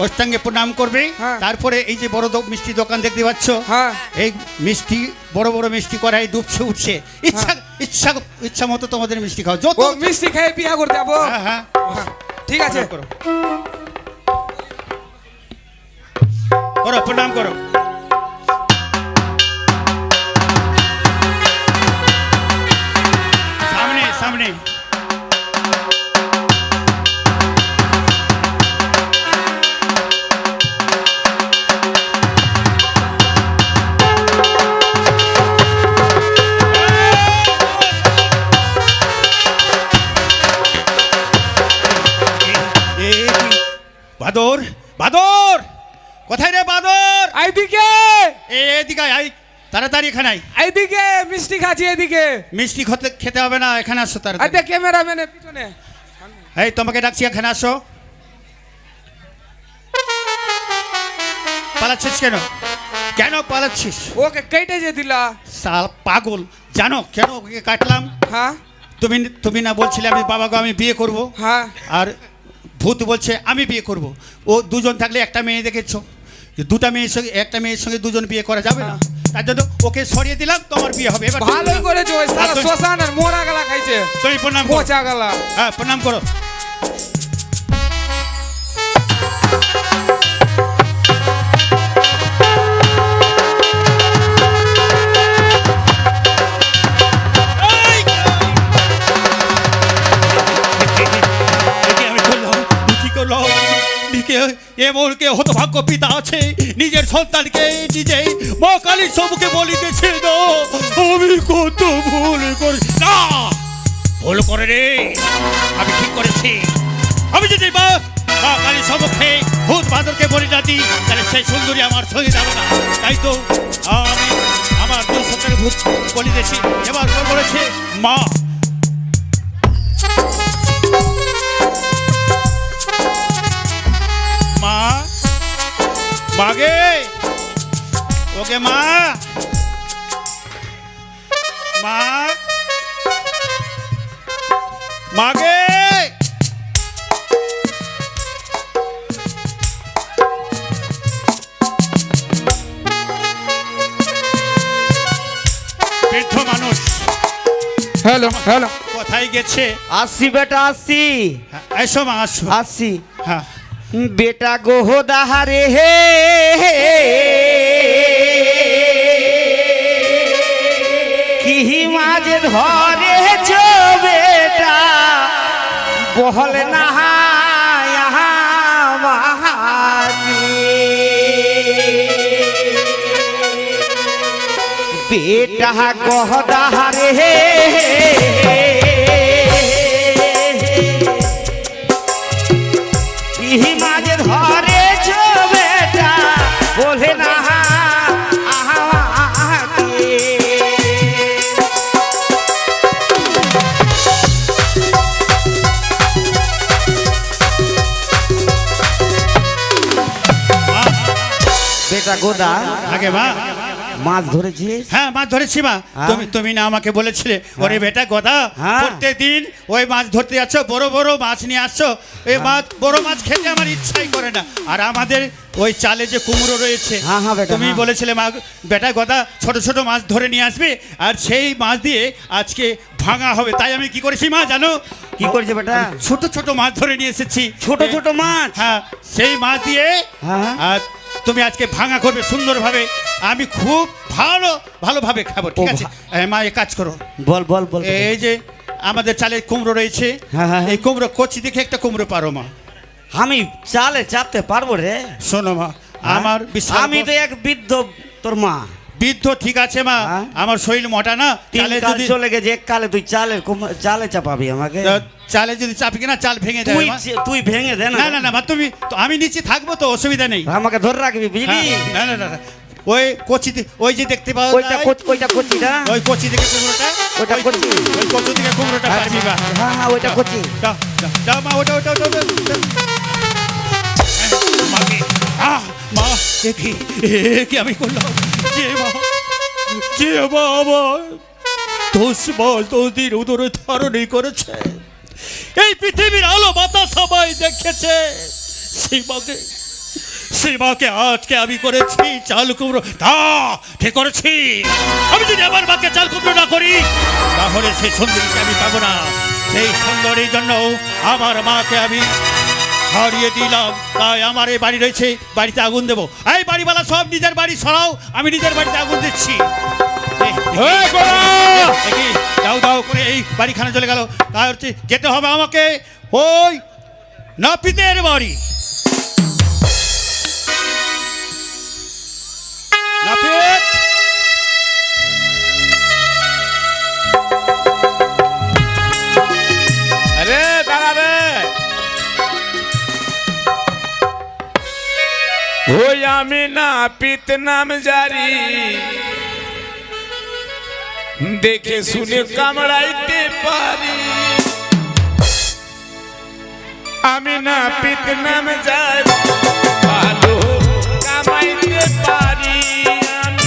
অষ্টাঙ্গে প্রণাম করবে। হ্যাঁ। তারপরে এই যে বড় মিষ্টি দোকান দেখতে পাচ্ছ, হ্যাঁ। এই মিষ্টি বড় বড় মিষ্টি করাই ডুবছে উঠছে, ইচ্ছা ইচ্ছা ইচ্ছা মতো তোমাদের মিষ্টি খাও যত। ও মিষ্টি খেয়ে বিয়া করতে যাবো। হ্যাঁ হ্যাঁ, হ্যাঁ, ঠিক আছে। প্রণাম করো, করো প্রণাম করো। সামনে সামনে। বাদর, বাদর কোথায় রে বাদর? এইদিকে। এদিকে আয়, তাড়াতাড়ি এখানে আয়। এইদিকে মিষ্টি খাচ্ছি এদিকে। মিষ্টি খেতে হবে না, এখানে আসো তাড়াতাড়ি। আচ্ছা ক্যামেরাম্যানের পিছনে। এই তোমাকে ডাকছি, এখানে আসো। পালাচ্ছিস কেন? কেন পালাচ্ছিস? ওকে কেটে যে দিলা। সাল পাগল, জানো কেন ওকে কাটলাম? হ্যাঁ তুমি না বলছিলে আমি বাবাকে আমি বিয়ে করব, হ্যাঁ আর ভূত বলছে আমি বিয়ে করব। ও দুজন থাকলে একটা মেয়ে দেখেছো, দুটা মেয়ের সঙ্গে একটা মেয়ের সঙ্গে দুজন বিয়ে করা যাবে না, তার জন্য ওকে সরিয়ে দিলাম, তোমার বিয়ে হবে। এবার ভালোই করেছো, ওই সারা শ্মশানের মোরা গলা খাইছে। তুমি প্রণাম করো। পচা গলা। হ্যাঁ প্রণাম করো। এই! একে আমি করলাম, কি করলাম? এমন কে হতভাগ্য পিতা আছে নিজের সন্তানকে নিজে মা কালীর সম্মুখে বলি দিয়েছে না, আমি কত ভুল করি না। ভুল করে রে, আমি ঠিক করেছি। আমি যদি মা কালীর সম্মুখে ভূত বাদরকে বলি না দিই, তাহলে সেই সুন্দরী আমার সঙ্গে যাবে না। তাই তো আমি আমার দুই সন্তানের ভূত বলি দিয়েছি। এবার বলেছে মা, মা, মাগে, ওকে মা, মা, মাগে। বৃদ্ধ মানুষ হ্যালো হ্যালো। কোথায় গেছে? আসছি বেটা আসছি, হ্যাঁ, এসো মা, আসো। আসছি হ্যাঁ, বেটা গোহদাহারে হে কি মাঝে ধরেছ বেটা বহল না বেটা গোহদাহারে হে মাঝে ধরেছ বেটা বলে না বেটা গোদা আগে মা। মাছ ধরেছিস? হ্যাঁ মাছ ধরেছি মা। হ্যাঁ। তুমি না আমাকে বলেছিলে ওরে বেটা গদা হ্যাঁ। প্রত্যেকদিন ওই মাছ ধরতে যাচ্ছ, বড় বড় মাছ নিয়ে আসছো, এই মাছ বড় মাছ খেতে আমার ইচ্ছাই করে না। আর আমাদের ওই চালে যে কুমড়ো রয়েছে, হ্যাঁ, হ্যাঁ, বেটা, তুমি হ্যাঁ। বলেছিলে মা বেটা গদা ছোট ছোট মাছ ধরে নিয়ে আসবে, আর সেই মাছ দিয়ে আজকে ভাঙা হবে। তাই আমি কি করেছি মা জানো? কি করছে বেটা? ছোট ছোট মাছ ধরে নিয়ে এসেছি। ছোট ছোট মাছ? হ্যাঁ, সেই মাছ দিয়ে হ্যাঁ। আর তুমি আজকে ভাঙা করবে সুন্দরভাবে, আমি খুব ভালোভাবে খাবো, ঠিক আছে? মা এক কাজ করো, বল বল বল। এই যে আমাদের চালে কুমড়ো রয়েছে, হ্যাঁ, হ্যাঁ। এই কুমড়ো কচি দেখে একটা কুমড়ো পারো মা। আমি চালে চাপতে পারবো রে? শোনো মা, আমার বিশাল আমি তো এক বৃদ্ধ, তোর মা বৃদ্ধ, ঠিক আছে মা, হ্যাঁ। আমার শরীর মোটা না, তিন চালে কাল যদি চলে গেছে, এক কালে তুই চালে চাপাবি আমাকে? চালে যদি চাপি কিনা চাল ভেঙে যাবে মা। তুই ভেঙে দে না। না না না মা, তুমি আমি নিচে থাকবো তো, অসুবিধা নেই। আমাকে ধরে রাখবি বুঝলি? হ্যাঁ, না না না না, ওই কচি ওই যে দেখতে পাও ওইটা ওইটা কচি না? ওই কচি থেকে কুমড়োটা, ওইটা কচি। ওই কচি থেকে কুমড়োটা পারবি বা। হ্যাঁ হ্যাঁ ওইটা কচি। দাও মা, ওটা ওটা ওটা মাকে। মা দেখি কি আমি করলাম, যে মা আমার 10 মাস 10 দিন উদরে ধারণই করেছে, এই পৃথিবীর আলো বাতাস সবাই দেখেছে, সেই মাকে আজকে আমি করেছি চাল কুমড়ো। ঠিক করেছি, আমি যদি আমার মাকে চাল কুমড়ো না করি তাহলে সেই সুন্দরীকে আমি পাবো না। সেই সুন্দরীর জন্য আমার মাকে আমি হারিয়ে দিলাম। তাই আমার এই বাড়ি রয়েছে, বাড়িতে আগুন দেবো। এই বাড়িওয়ালা সব নিজের বাড়ি সরাও, আমি নিজের বাড়িতে আগুন দিচ্ছি। দাও দাও করে এই বাড়িখানে চলে গেল। তাই হচ্ছে যেতে হবে আমাকে ওই নাপিতের বাড়ি। নাপিত, আরে দাঁড়া রে। ওই আমি না পিত নাম জারি দেখে শুনে কামড়াইতে পারি আমি না পিত নাম যাই ভালো কামাইতে পারি আমি।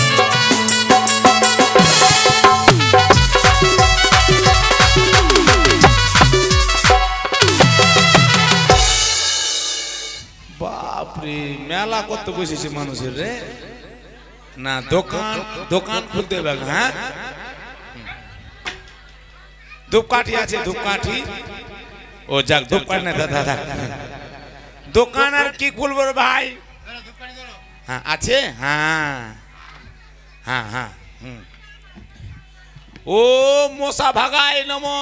বাপরে মেলা কত বসেছে মানুষের রে না দোকান দোকান খুলতে হবে হ্যাঁ ধূপকাঠি আছে ধূপকাঠি ও যাক দোকান না দাদা দোকান আর কি খুলবো রে ভাই হ্যাঁ আছে হ্যাঁ হ্যাঁ হ্যাঁ ও মশা ভাগাই নমো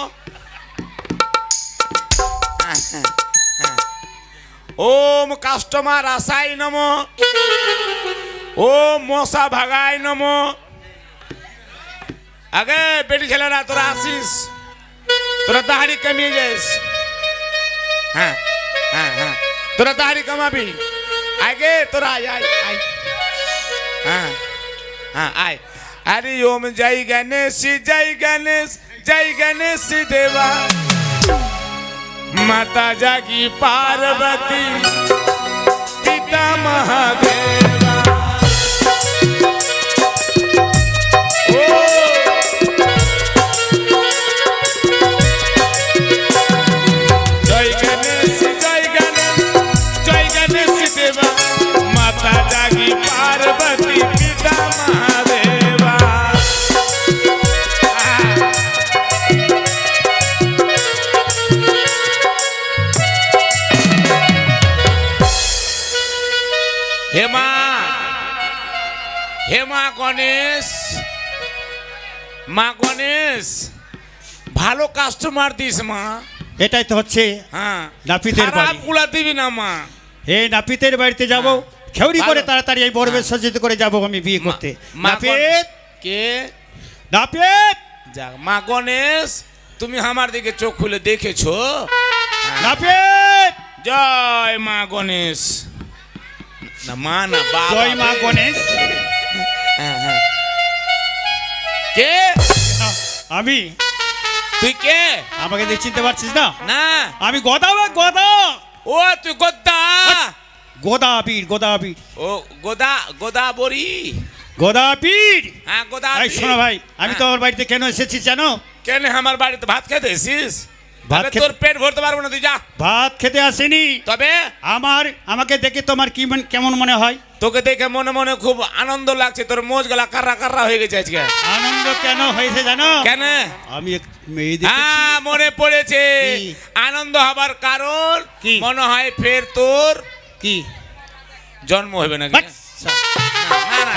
ওম কাস্টমার আসাই নমো ও মশা ভাগাই নমো আগে বেটি ছেলেরা তোরা আসিস তোরা দাহাড়ি কমিয়ে যাস হ্যাঁ হ্যাঁ হ্যাঁ তোরা দাহাড়ি কমাবি আগে তোরা আয় আয় আয় হ্যাঁ হ্যাঁ আয় আরে ওম জয় গণেশ দেবা माता जागी पार्वती पिता महादेवा ओ जय गणेश देवा माता जागी पार्वती पिता महादेवा হেমা গণেশ মা গণেশ ভালো কাস্টমার দিস মা এটাই তো হচ্ছে হ্যাঁ নাপিতের বাড়ি। গুলা দিবি না মা এই নাপিতের বাড়িতে যাব খেউরি করে তাড়াতাড়ি এই বরবে সজ্জিত করে যাব আমি বিয়ে করতে মা নাপিত কে নাপিত যাক মা গণেশ তুমি আমার দিকে চোখ খুলে দেখেছো নাপিত জয় মা গণেশ না মা না বাবা জয় মা গণেশ হ্যাঁ হ্যাঁ কে আমি তুই কে আমাকে দেখে চিনতে পারছিস না না আমি গদা গদা ও তুই গোদা গোদাবীর গোদাবীর ও গোদাবরী গোদাবীর হ্যাঁ এই শোনো ভাই আমি তো আমার বাড়িতে কেন এসেছি জানো কেন আমার বাড়িতে ভাত খেতে এসিস ভাত আরে খেতে- তোর পেট ভরতে পারবো না তুই যা ভাত খেতে আসেনি তবে আমাকে দেখে তোমার কি কেমন মনে হয় তোকে দেখে মনে মনে খুব আনন্দ লাগছে তোর মোজ গলা কাররা কাররা হয়ে গেছে আজকে আনন্দ কেন হয়েছে জানো কেন আমি এক মেয়ে দেখেছি হ্যাঁ মনে পড়েছে কি? আনন্দ হবার কারণ কি? মনে হয় ফের তোর কি জন্ম হবে নাকি বাচ্চা।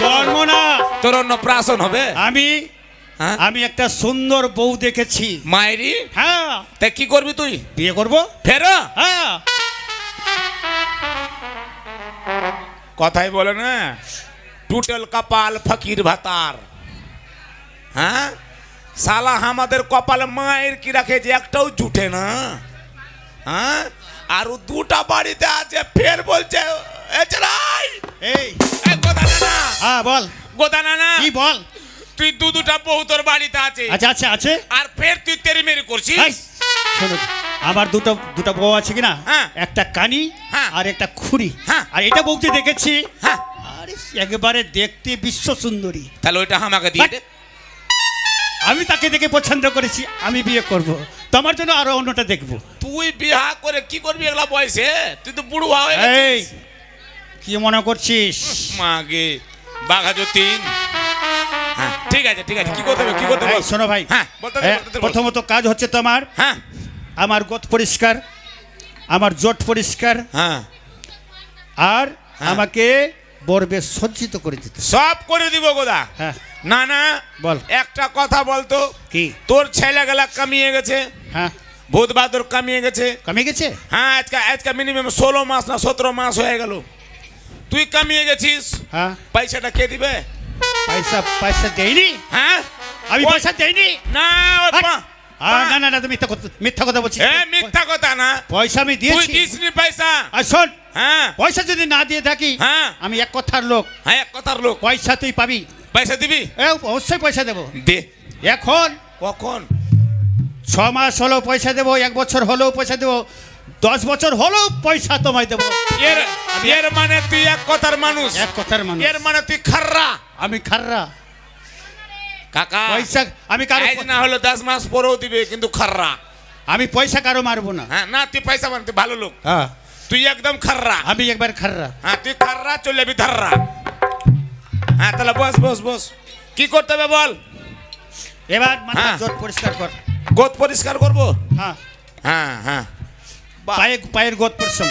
জন্ম না তোর অন্য প্রাশন হবে হ্যাঁ? আমি একটা সুন্দর বউ দেখেছি মায়েরি হ্যাঁ তা কি করবি তুই বিয়ে করব ফের হ্যাঁ কথাই বলে না টুটেল কপাল ফকির ভাতার হ্যাঁ সালা আমাদের কপালে মায়ের কি রাখে যে একটাও জুটে না হ্যাঁ আর ও দুটা বাড়িতে আছে ফের বলছে এ চলাই এই এ গোদা নানা হ্যাঁ বল গোদা নানা কি বল তুই দুটা বউ তোর বাড়িতে আছে আচ্ছা আচ্ছা আছে আর ফের তুই তেরি মেরি করছিস এই, শোনো আমার দুটো বউ আছে কিনা হ্যাঁ। একটা কানি হ্যাঁ। আর একটা খুঁড়ি হ্যাঁ। আর এটা বউকে দেখেছি হ্যাঁ আরে একেবারে দেখতে বিশ্ব সুন্দরী তাহলে ওইটা আমাকে দিয়ে দে আমি তাকে দেখে পছন্দ করেছি আমি বিয়ে করব তোমার জন্য আরো অন্যটা দেখবো তুই বিয়া করে কি করবি এগুলা বয়সে তুই তো বুড়ো হয়ে এই গেছিস কি মনে করছিস মাগে বাঘা যতীন হ্যাঁ ঠিক আছে কি করতে হবে এই, বল শোনো ভাই হ্যাঁ বলতে দে, বলতে দে, বল। প্রথমত কাজ হচ্ছে তোমার হ্যাঁ আমার গোত পরিষ্কার আমার জোট পরিষ্কার হ্যাঁ আর হ্যাঁ। আমাকে বরবে সজ্জিত করে দিতে সব করে দিব গোদা হ্যাঁ না না বল। একটা কথা বলতো কি তোর ছেলে গেলা কমিয়ে গেছে হ্যাঁ ভূত বাদর কমিয়ে গেছে কমে গেছে হ্যাঁ আজকে মিনিমাম 16 মাস না 17 মাস হয়ে গেল তুই কমিয়ে গেছিস হ্যাঁ পয়সাটা কে দিবে পয়সা দেয়নি হ্যাঁ আমি ওই- পয়সা দেয়নি না ওই না তুমি মিথ্যা কথা বলছিস এ মিথ্যা কথা না পয়সা আমি তুই দিয়েছি দিসনি পয়সা আর শোন হ্যাঁ পয়সা যদি না দিয়ে থাকি হ্যাঁ আমি এক কথার লোক হ্যাঁ এক কথার লোক পয়সা তুই পাবি পয়সা দিবি এ, অবশ্যই পয়সা দেবো দে এখন কখন? 6 মাস হলেও পয়সা দেবো, 1 বছর হলেও পয়সা দেবো, 10 বছর হলেও পয়সা তোমায় দেবো। এর মানে তুই এক কথার মানুষ। এক কথার মানুষ। এর মানে তুই খাররা। আমি খাররা। কাকা পয়সা আমি কারো আজ না হলো 10 মাস পরেও দিবে, কিন্তু খাররা। আমি পয়সা কারো মারবো না। হ্যাঁ, না তুই পয়সা মানে তুই ভালো লোক। হ্যাঁ, তুই একদম খাররা। আমি একবার খাররা। হ্যাঁ, তুই খাররা, চলে যাবি ধাররা। হ্যাঁ, তাহলে বস বস বস। কি করতে হবে বল? এবার মাথা হ্যাঁ। জোট পরিষ্কার কর। গোদ পরিষ্কার করবো? হ্যাঁ, হ্যাঁ হ্যাঁ। পায়ের গোদ পরিশ্রম।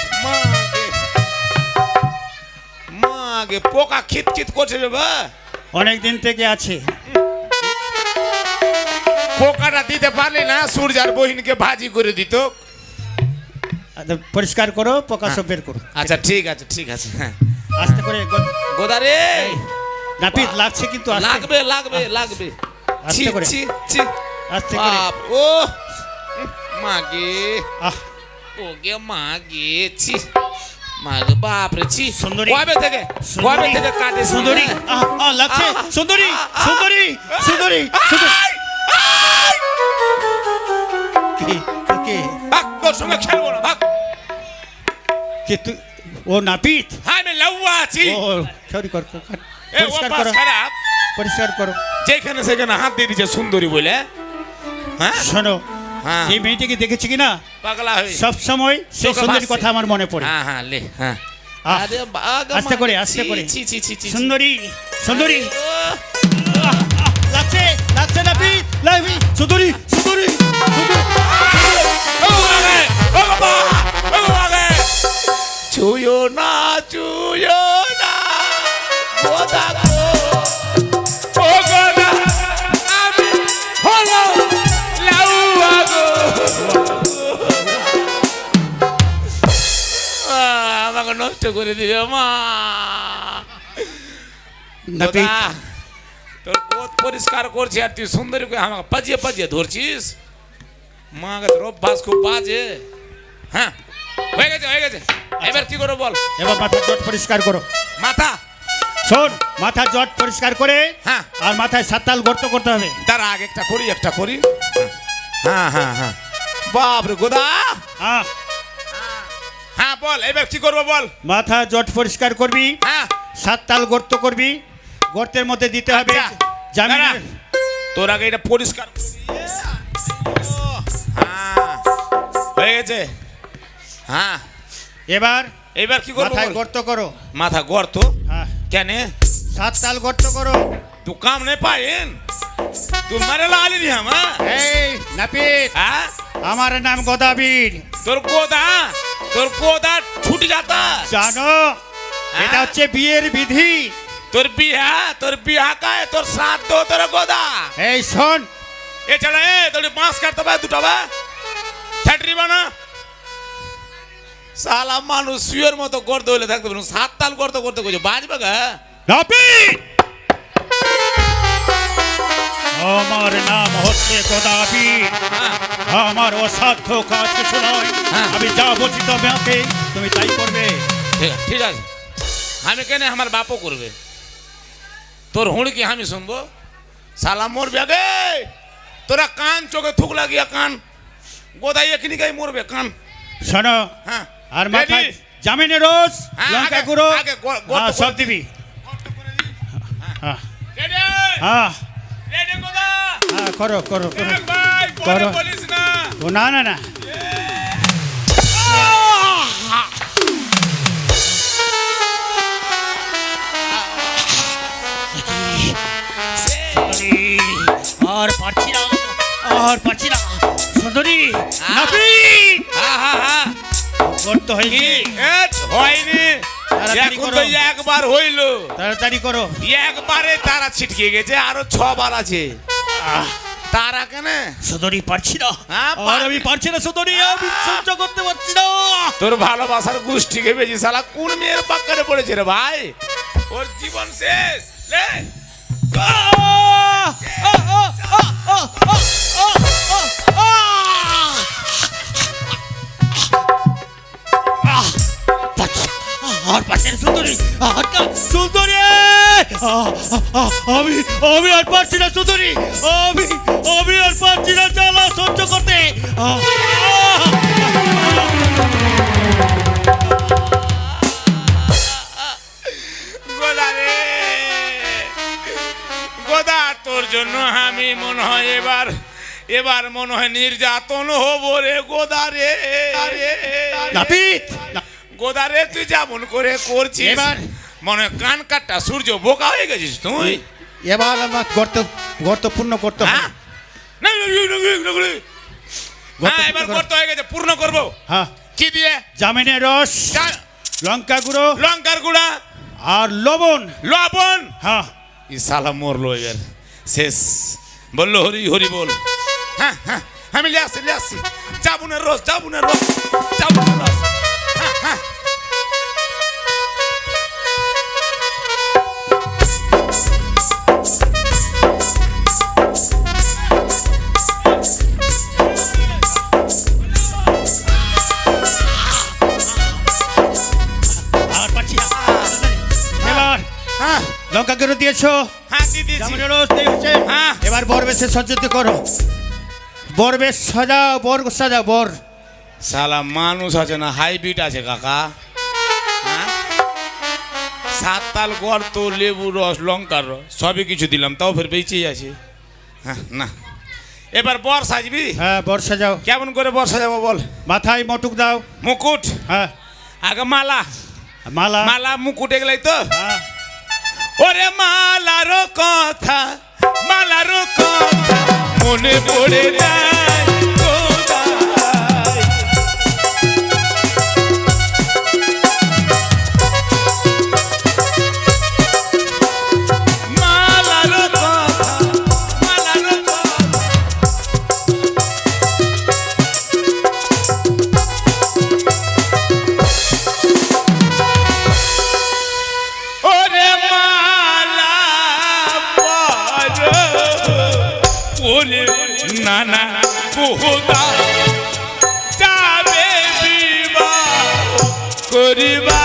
মাগে পোকা খিটখিট করছে রে বা। অনেক দিন থেকে আছে। পোকাটা দিতে পারলি না, সূর্যার বহিনকে ভাজি করে দিত। পরিষ্কার করো, পোকা সব বের করো। আচ্ছা ঠিক আছে ঠিক আছে। হ্যাঁ, আস্তে করে গোদারে নাপিত লাগছে কিন্তু আস্তে। লাগবে লাগবে লাগবে। আস্তে করে। ছি ছি। আস্তে করে। বাপ ও মাগে। আহ, ওগে মাগে ছি। মাগে বাপ রে ছি। সুন্দরী। কবে থেকে কাটে সুন্দরী। লাগছে। সুন্দরী সুন্দরী সুন্দরী সুন্দরী। কে কে ভাগ, তোর সঙ্গে খেলবো না, ভাগ। কে তুই? ও নাপিত। হ্যাঁ, আমি লাউয়া আছি। ও সরি কর কর, কর। এ পরিষ্কার অভ্যাস করো, খারাপ। পরিষ্কার করো। যেখানে সেখানে হাত দিয়ে দিচ্ছে সুন্দরী বলে। হ্যাঁ শোনো, হ্যাঁ। এই মেয়েটিকে দেখেছি কিনা পাগলা হয়ে। সব সময় সেই চোখে সুন্দরী ভাসছে। কথা আমার মনে পড়ে। হ্যাঁ হ্যাঁ লে হ্যাঁ। আহ, আরে বাগ আস্তে করে, মা- আস্তে ছি, করে। ছি ছি ছি ছি। সুন্দরী সুন্দরী। ও, লাগছে লাগছে নাপিত, লাগবি। সুন্দরী সুন্দরী সুন্দরী। ও বাগে, ও বাবা, ও বাগে। ছুঁয়ো না ছুঁয়ো না গোদা গো, ও গোদা, আমি হলো লাউয়া গো। আমাকে নষ্ট করে দিবে মা। নাপিত। গোদা, তোর গোদ পরিষ্কার করছি আর তুই সুন্দরী করে আমাকে পাজিয়ে পাজিয়ে ধরছিস। মাকে তোর অভ্যাস খুব বাজে। হ্যাঁ, হয়ে গেছে হয়ে গেছে। এবার কি করবো বল? এবার মাথার জট পরিষ্কার করো। মাথা শোন, মাথার জট পরিষ্কার করে হ্যাঁ। আর মাথায় 7 তাল গর্ত করতে হবে। তার আগে একটা করি। হ্যাঁ হ্যাঁ হ্যাঁ। বাপ রে গোদা। হ্যাঁ, হ্যাঁ বল, এবার কি করবো বল? মাথা জট পরিষ্কার করবি, হ্যাঁ 7 তাল গর্ত করবি, গর্তের মধ্যে দিতে হবে আচ্ছা, জামিন। দাঁড়া। তোর আগে এটা পরিষ্কার করবি। হ্যাঁ, হয়ে গেছে। হ্যাঁ, এবার এবার কি করবো মাথায় বল? গর্ত করো। মাথা গর্ত হ্যাঁ, কেন? 7 তাল গর্ত করো। तू काम नहीं पाएन, तू मरे लाली नहीं हम। এই নাপিত, हाँ, আমার নাম গদাবীর। तोर गोदा छूट जाता। জানো, এটা হচ্ছে বিয়ের বিধি। तोर बिहा का है, तोर साथ दो तोर गोदा। এই শোন, ये चला ए तोड़ी बांस काटता बा दुटा बा छटरी बना। साला मानुष सुयर मतो करते হইলে থাকতে পারো, 7 তাল করতে কইছে বাজবে গা। নাপিত, আমার নাম হচ্ছে গদাবীর। হ্যাঁ, আমার অসাধ্য কাজ কিছু নয়। হ্যাঁ। আমি যা বলছি তবে আমাকে তুমি তাই করবে। ঠিক আছে। আমি কেন আমার বাপও করবে? তোর হুড় কি আমি শুনবো? সালা মরবে আগে। তোরা কান চোখে থুক লাগিয়া কান গোদাই এখনি গাই মরবে কান। শোনো, হ্যাঁ, আর মাথায় ready? জামিনের রোজ, হ্যাঁ, লঙ্কা আগে- গুঁড়ো, আগে গর্ত হ্যাঁ, করে সব দিবি। দিবি। হ্যাঁ, রেডি হ্যাঁ, রেডি গোদা। হ্যাঁ, করো করো করো। এক ভাই করো। পরে বলিস না। ও না না না, সুন্দরী, আর পারছি না, আর পারছি না। সুন্দরী, নাপিত, হ্যাঁ হ্যাঁ হ্যাঁ। গর্ত হয়ে কি গেছে। হয়নি? তাড়াতাড়ি এখন করো। তো একবার হইলো, তাড়াতাড়ি করো। একবারে তারা ছিটকে গেছে, আরো 6 বার আছে। তারা কেন? সুন্দরী, পারছি না, হ্যাঁ, আর আমি পারছি না সুন্দরী, আমি সহ্য করতে পারছি না। তোর ভালোবাসার গোষ্ঠীকে বেশি শালা কোন মেয়ের পাক্কারে পড়েছে রে ভাই? ওর জীবন শেষ। লে আর পারছি পারছি না সুন্দরী সুন্দরী আমি আমি আর পারছি না সুন্দরী আমি আর পারছি না জ্বালা সহ্য করতে গোদা রে গোদা, তোর জন্য আমি মনে হয় এবার মনে হয় নির্যাতন হবো রে গোদা রে। নাপিত গোদা রে, তুই যেমন করে করছিস এবার মনে হয় কান কাটটা সূর্য বোকা হয়ে গেছিস তুই। এবার আমার গর্ত পূর্ণ করতে হবে। হ্যাঁ না, হ্যাঁ, এবার করতে হয়ে গেছে, পূর্ণ করবো। হ্যাঁ, কি দিয়ে? জামিনের রস, লঙ্কা গুঁড়ো, লঙ্কার গুঁড়া আর লবণ। লবণ। হ্যাঁ, ই শালা মরলো এবার, শেষ। বললো হরি হরি বল। হ্যাঁ হ্যাঁ, আমি লিয়ে আসছি চাবুনের রস। হ্যাঁ হ্যাঁ, আর পাচ্ছি না। এবার হ্যাঁ লঙ্কা গুঁড়ো দিয়েছো, হ্যাঁ, দিয়ে দিয়েছি। জামিনের রস দিয়েছে। হ্যাঁ। এবার বরবেশে সজ্জিত করো। বরবেশ সাজাও, বর সাজাও, বর। শালা মানুষ আছে না হাইব্রিড আছে কাকা। হ্যাঁ, 7 তাল গর্ত, লেবু রস, লঙ্কার রস সবই কিছু দিলাম, তাও ফের বেঁচেই আছে। হ্যাঁ না, এবার বর সাজবি। হ্যাঁ, বর সাজাও। কেমন করে বর সাজাবো বল? মাথায় মটুক দাও। মুকুট, হ্যাঁ, আগে মালা। মালা। মালা মুকুট এগুলাই তো। হ্যাঁ, ওরে মালারও কথা মনে পড়ে যায় কোথায়। মালারও কথা ওরে মালা ওরে নানা বহুদা যাবে বিবাহ করিবা।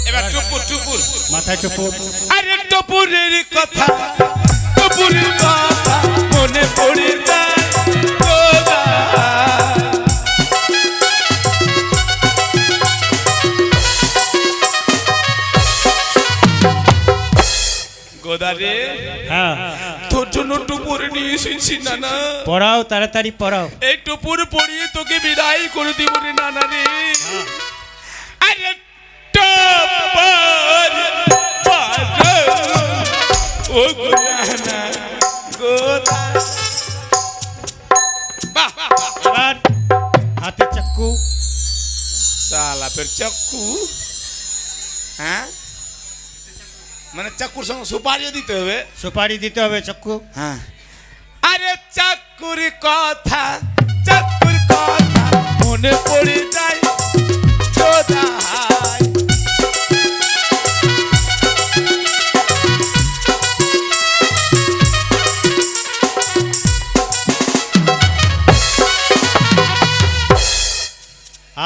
এবার টুপুর মাথায় টুপুর। আরে টপুরের কথা মনে পড়ে যায় গোদা। গোদা রে, হ্যাঁ, তোর জন্য টুপুর নিয়ে এসেছি নানা। পড়াও, তাড়াতাড়ি পড়াও। এই টুপুর পড়িয়ে তোকে বিদায় করে দিব রে নানা রে। আরে টুপুর ও নানা গোদা। বাহ, এবার হাতে চাক্কু। সালা ফের চাক্কু। হ্যাঁ, মানে চাকুর সঙ্গে সুপারিও দিতে হবে। সুপারি দিতে হবে, চাক্কু। হ্যাঁ, আরে চাকুর কথা মনে পড়ে যায় কোথায়।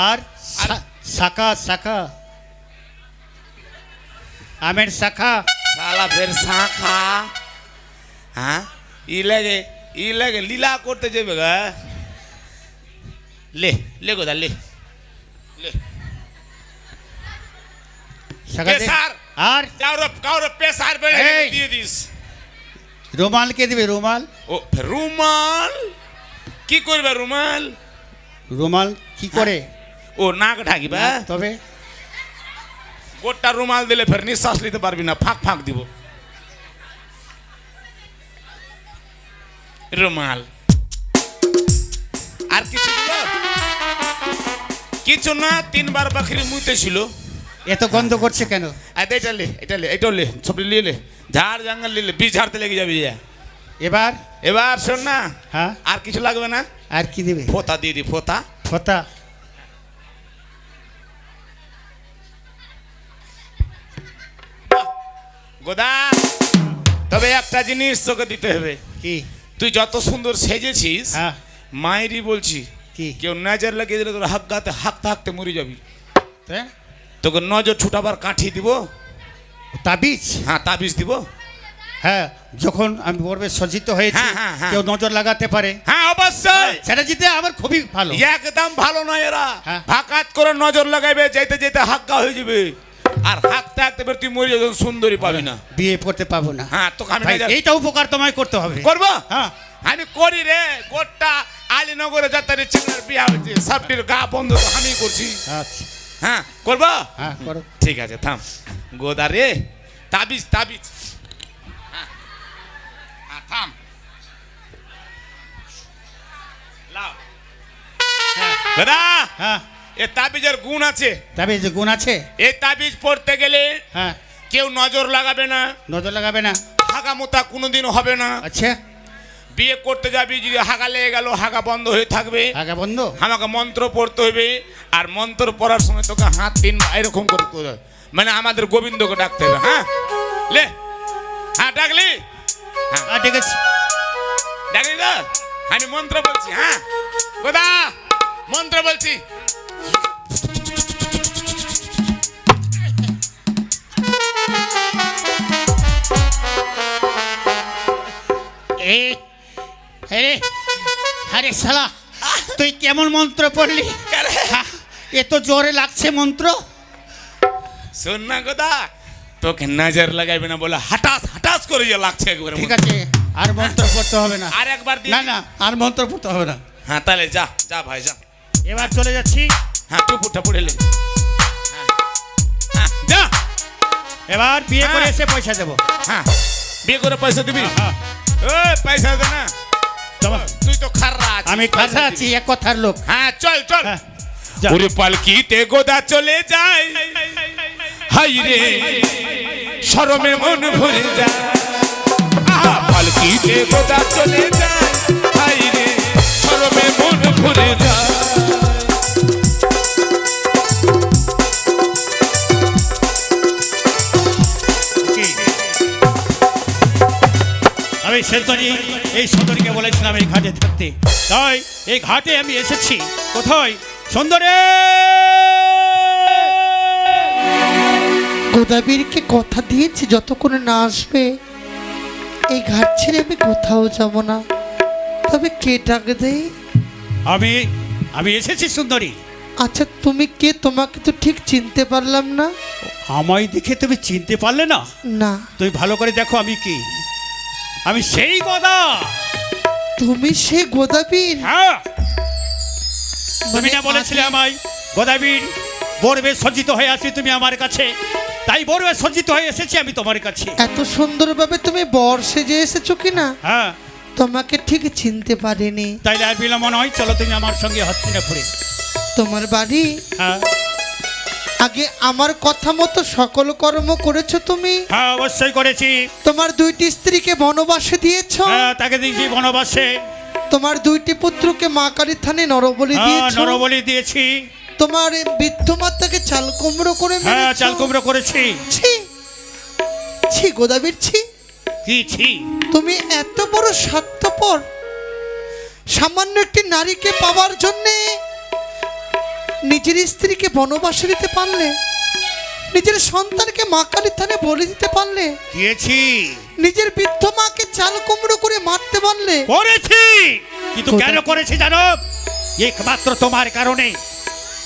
আর শাখা আমের শাখা। সালা ফের শাখা। হ্যাঁ, ই লাগে লীলা করতে যাবে গা। লে গোদা লে। শাখা দে। পেশার। আর কাউরে পেশার বেড়ে এই। দিয়ে দিস। রুমাল কে দিবে? রুমাল। ও রুমাল কি করবে? রুমাল কি করে? ও নাক ঢাকিবা। তবে গোটা রুমাল দিলে ফের নিঃশ্বাস নিতে পারবি না, ফাঁক দিব। রুমাল আর কিছু দিল? কিছু না, 3 বার বাকরি মুইতে ছিল। এত গন্ধ করছে কেন? এটা লে সব লিয়ে লে, ঝাড় জঙ্গল লিলে বীজ ঝাড়তে লেগে যাবি। এবার শোন না, হ্যাঁ, আর কিছু লাগবে না। আর কি দিবে? ফোঁতা দিয়ে দি, ফোঁতা। গোদা, তবে একটা জিনিস তোকে দিতে হবে। কি? তুই যত সুন্দর সেজেছিস, হ্যাঁ, মায়েরই বলছি কি কেউ নজর লাগিয়ে দিলে তোর হাঁকতে হাঁকতে হাঁকতে মরে যাবি। হ্যাঁ? তোকে নজর ছুটাবার কাঠি দিব। তাবিজ? হ্যাঁ তাবিজ দিব। হ্যাঁ, যখন আমি পর্বে সজ্জিত হয়েছি হ্যাঁ, হ্যাঁ, হ্যাঁ। কেউ নজর লাগাতে পারে, হ্যাঁ অবশ্যই। সেটা জিতে আমার খুবই ভালো। একদম ভালো নয় এরা। হ্যাঁ। ভাকাত করে নজর লাগাইবে, যেতে যেতে হাক্কা হয়ে যাবে। আর হাঁকতে হাঁকতে বের তুই মরে যাবে, সুন্দরী পাবি না। বিয়ে করতে পাবো না। হ্যাঁ তোকে আমি ভাই, নজর- এইটা উপকার তোমায় করতে হবে। করবো। হ্যাঁ। আমি করি রে। গোটা আলীনগরে যাত্রার ছেলের বিয়ে হয়েছে, সবটির গা বন্ধ তো আমি করছি। আচ্ছা, হ্যাঁ করবো। হ্যাঁ করো। ঠিক আছে থাম। গোদা রে, তাবিজ তাবিজ। হ্যাঁ, হ্যাঁ, থাম। লাও। হ্যাঁ, গোদা, হ্যাঁ, এ তাবিজের গুণ আছে। তাবিজ গুণ আছে? এই তাবিজ পড়তে গেলে হ্যাঁ, কেউ নজর লাগাবে না, নজর লাগাবে না। হাগামোতা কোনোদিন হবে না। আচ্ছা, বিয়ে করতে যাবি, যদি হাগা লেগে গেল হাগা বন্ধ হয়ে থাকবে। আগে বন্ধ। আমাকে মন্ত্র পড়তে হবে, আর মন্ত্র পড়ার সময় তোকে হাত তিন এরকম করতে হবে, মানে আমাদের গোবিন্দকে ডাকতে হবে। হ্যাঁ লে, হ্যাঁ ডাকলি, হ্যাঁ ঠিক আছে। ডাকলি তো, আমি মন্ত্র বলছি। হ্যাঁ গোদা মন্ত্র বলছি। এই, আরে আরে শালা, তুই কেমন মন্ত্র পড়লি? হ্যাঁ, এ তো জোরে লাগছে মন্ত্র। শোন না গোদা, তোকে নজর লাগাইবে না বলে হঠাৎ হঠাৎ করে যে লাগছে একবারে। ঠিক আছে, আর মন্ত্র পড়তে হবে না। আর একবার দিয়ে- না না, আর মন্ত্র পড়তে হবে না। হ্যাঁ তাহলে যা যা ভাই যা। এবার চলে যাচ্ছি। হ্যাঁ টুপুরটা পড়ে লে। হ্যাঁ, হ্যাঁ, যা। এবার বিয়ে করে হ্যাঁ। এসে পয়সা দেবো। হ্যাঁ বিয়ে করে পয়সা দিবি। হ্যাঁ, ওই পয়সা দে না। তোমার- তুই তো খাররা আছিস, আমি পয়সা কাছে দিবি। আছি, এক কথার লোক। হ্যাঁ চল চল। হ্যাঁ, যা। ওরে পালকিতে গোদা চলে যায়, হাই রে শরমে মন ভরে যায়। আহা পালকিতে গোদা চলে যায়, হাই রে শরমে মন ভরে যায়। কি? আমি সেন্তনী এই সুন্দরীকে বলেছিলাম এই ঘাটে থাকতে, তাই এই ঘাটে আমি এসেছি। কোথায় সুন্দরী? গোদাবীরকে কথা দিয়েছি যতক্ষণ না আসবে এই ঘাট ছেড়ে আমি কোথাও যাব না। তবে কে ডাক দেয়? আমি আমি এসেছি সুন্দরী। আচ্ছা তুমি কে? তোমাকে তো ঠিক চিনতে পারলাম না। আমায় দেখে তুমি চিনতে পারলে না? না, তুমি ভালো করে দেখো আমি কি। আমি সেই গদা। তুমি সে গোদাবীর? হ্যাঁ, তুমি মানে না বলেছিলে আগে- আমায় গদাবীর বরবে সজ্জিত হয়ে আসি তুমি আমার কাছে, তাই বরবে সজ্জিত হয়ে এসেছি আমি তোমার কাছে। এত সুন্দরভাবে তুমি বর সেজে এসেছো কিনা হ্যাঁ, তোমাকে ঠিক চিনতে পারিনি। তাইলে আর বিলম্ব নয়, চলো তুমি আমার সঙ্গে হস্তিনাপুরে। তোমার বাড়ি? হ্যাঁ, আগে আমার কথা মতো সকল কর্ম করেছো তুমি? হ্যাঁ অবশ্যই করেছি। তোমার দুইটি স্ত্রীকে বনবাসে দিয়েছো? হ্যাঁ, তাকে দিয়েছি বনবাসে। তোমার দুইটি পুত্রকে মা কালীর থানে নরবলি হ্যাঁ, দিয়েছো? নরবলি দিয়েছি। তোমার এই বৃদ্ধ মাতাকে চাল কুমড়ো করে হ্যাঁ, মেরেছো? চাল কুমড়ো করেছি। ছি ছি গোদাবীর ছি, কি ছি? তুমি এত বড় স্বার্থপর। সামান্য একটি নারীকে পাওয়ার জন্যে নিজের স্ত্রীকে বনবাসে দিতে পারলে, নিজের সন্তানকে মা কালীর থানে বলি দিতে পারলে, দিয়েছি, নিজের বৃদ্ধ মাকে চাল কুমড়ো করে মারতে পারলে। করেছি। কিন্তু কোথায়? কেন করেছি জানো? একমাত্র তোমার কারণে।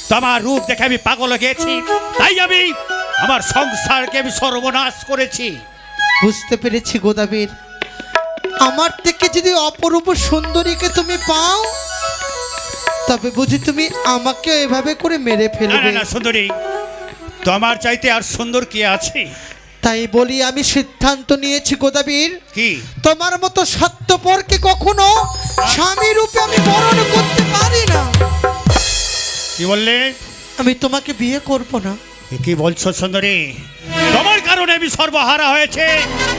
তোমার রূপ দেখে আমি পাগল হয়ে গেছি, তাই আমি আমার সংসারকে আমি সর্বনাশ করেছি। বুঝতে পেরেছি গোদাবীর, আমার থেকে যদি অপরূপ সুন্দরীকে তুমি পাও তবে বুঝি তুমি আমাকে এভাবে করে মেরে না না ফেলবে। না সুন্দরী, তোমার চাইতে আর সুন্দর কে আছে? তাই বলি আমি সিদ্ধান্ত নিয়েছি গোদাবীর, কি? তোমার মতো স্বার্থপরকে কখনো স্বামী রূপে আমি বরণ করতে পারি না। কি বললে? আমি তোমাকে বিয়ে করব না। এ কি বলছো সুন্দরী? তোমার কারণে আমি সর্বহারা হয়েছে,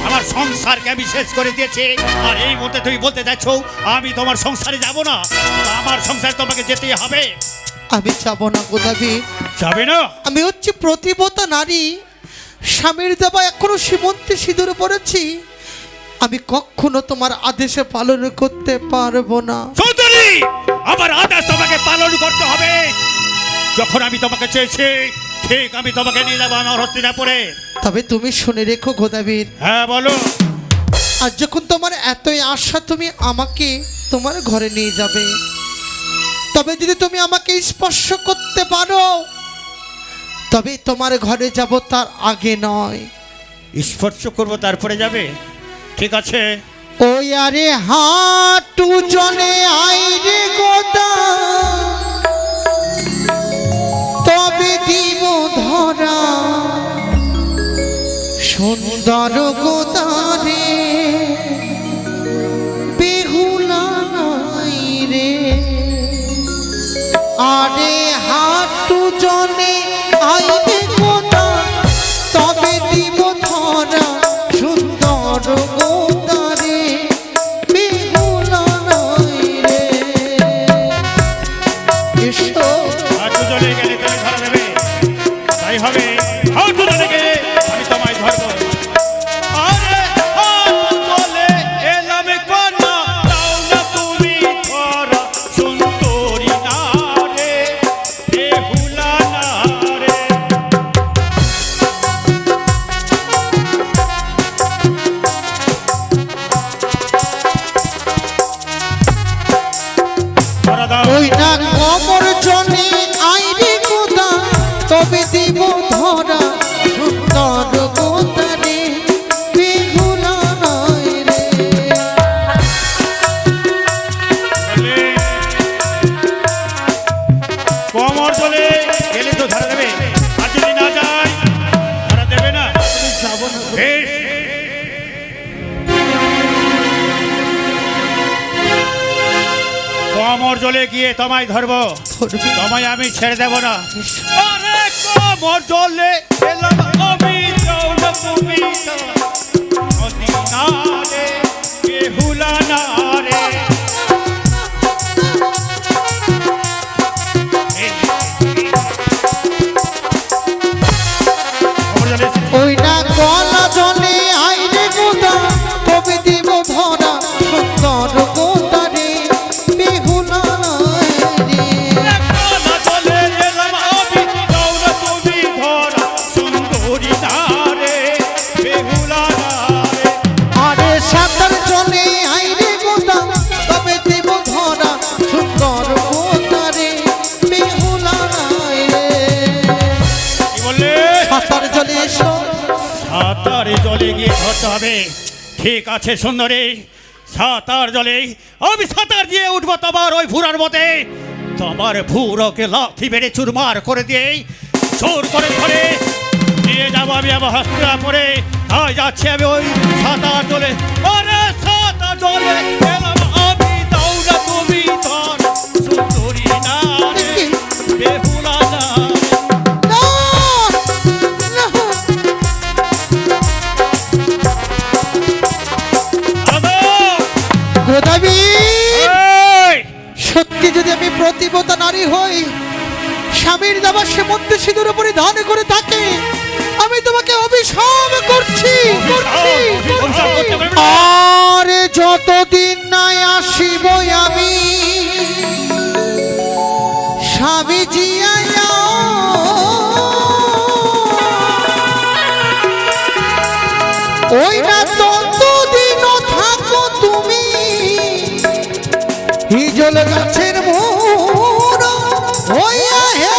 আমার সংসারকে আমি শেষ করে দিয়েছে। আর এই মুহূর্তে তুমি বলতে যাচ্ছ আমি তোমার সংসারে যাব না? আমার সংসারে তোমাকে যেতেই হবে। আমি যাব না গোদাবীর। যাবে না? আমি হচ্ছি প্রতিবতা নারী, স্বামীর দেবা এখনো সীমন্তে সিঁদুর পড়েছি। আমি কখনো তোমার আদেশে পালন করতে পারবো না। সুন্দরী! বলি আমার আদেশ তোমাকে পালন করতে হবে। যখন আমি তোমাকে চেয়েছি ঠিক আমি তোমাকে নিয়ে যাবো আমার হস্তিনাপুরে। তবে তুমি শুনে রেখো গোদাবীর, হ্যাঁ বলো। আর যখন তোমার এতই আশা তুমি আমাকে তোমার ঘরে নিয়ে যাবে, তবে যদি তুমি আমাকে স্পর্শ করতে পারো তবে তোমার ঘরে যাব, তার আগে নয়। স্পর্শ করবো তারপরে যাবে? ঠিক আছে। ওই আরে হাঁটু জনে আইরে গোদা, তবে দিব ধরা সুন্দর গোদারে বেহুলা নাই রে। আরে হাঁটু জনে আইরে গোদা, তবে দিব ধরা সুন্দর গোদারে বেহুলা নাই রে। এসো হাঁটু জলে গেলে তুমি ধরা দেবে, তাই হবে। হাঁটু জলে গেলে আমি তোমায় ধরবো। আরে হাঁটু জলে এলাম কন্যা, দাও না তুমি ধরা সুন্দরী নারে বেহুলা নারে। ধরা দাও। ওই না কমর জনে আইরে গোদা, তবে দিব ধরা সুন্দর গোদারে বেহুলা নাই রে। বলে, কোমর জলে গেলে তো ধরা দেবে, আর যদি না যায় ধরা দেবে না। বেশ। কোমর জলে গিয়ে তোমায় ধরবো, ধরবি? তোমায় আমি ছেড়ে দেব না। আরে কোমর জলে এলাম আমি, যাও না তুমি নারে বেহুলা নারে। কোমর জলে ওই না গলা জনে আইরে গোদা, তবে দিব ধরা সুন্দর গোদারে বেহুলা নাই রে। কোমর জলে এলাম আমি, যাও না তুমি ধরা সুন্দরী নারে বেহুলা নারে। আরে সাঁতার জনে আইরে গোদা, তবে দিব ধরা সুন্দর গোদারে বেহুলা নাই রে। কি বললে? সাঁতার জলে এসো। সাঁতার জলে গিয়ে ধরতে হবে। ঠিক আছে সুন্দরী, সাঁতার জলে আমি সাঁতার দিয়ে উঠবো তোমার ওই ভুরার মতে। তোমার ভুরোকে লাথি মেরে চুরমার করে দিয়ে জোর করে ধরে নিয়ে যাবো আমি আমার হস্তিনাপুরে। তাই যাচ্ছি আমি ওই সাঁতার জলে। আরে সাঁতার জলে এলাম আমি, দাও না তুমি ধর সুন্দরী নারে বেহুলা নারে। না, না। গোদাবীর, এই! সত্যি যদি আমি প্রতিবতা নারী হই, স্বামীর দেওয়া সে মধ্যে সিঁদুর উপরে ধান করে থাকে, আমি তোমাকে অভিশাপ করছি। অভিশাপ করতে পারবে না। আরে যতদিন নাই আসিব আমি স্বামী জিয়াইয়া, ওই না ততদিনও থাকো তুমি হিজল গাছের মোর হইয়া হে।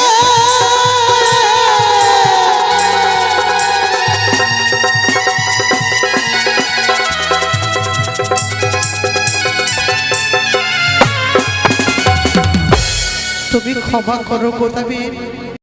তুমি ক্ষমা করো গোদাবীর,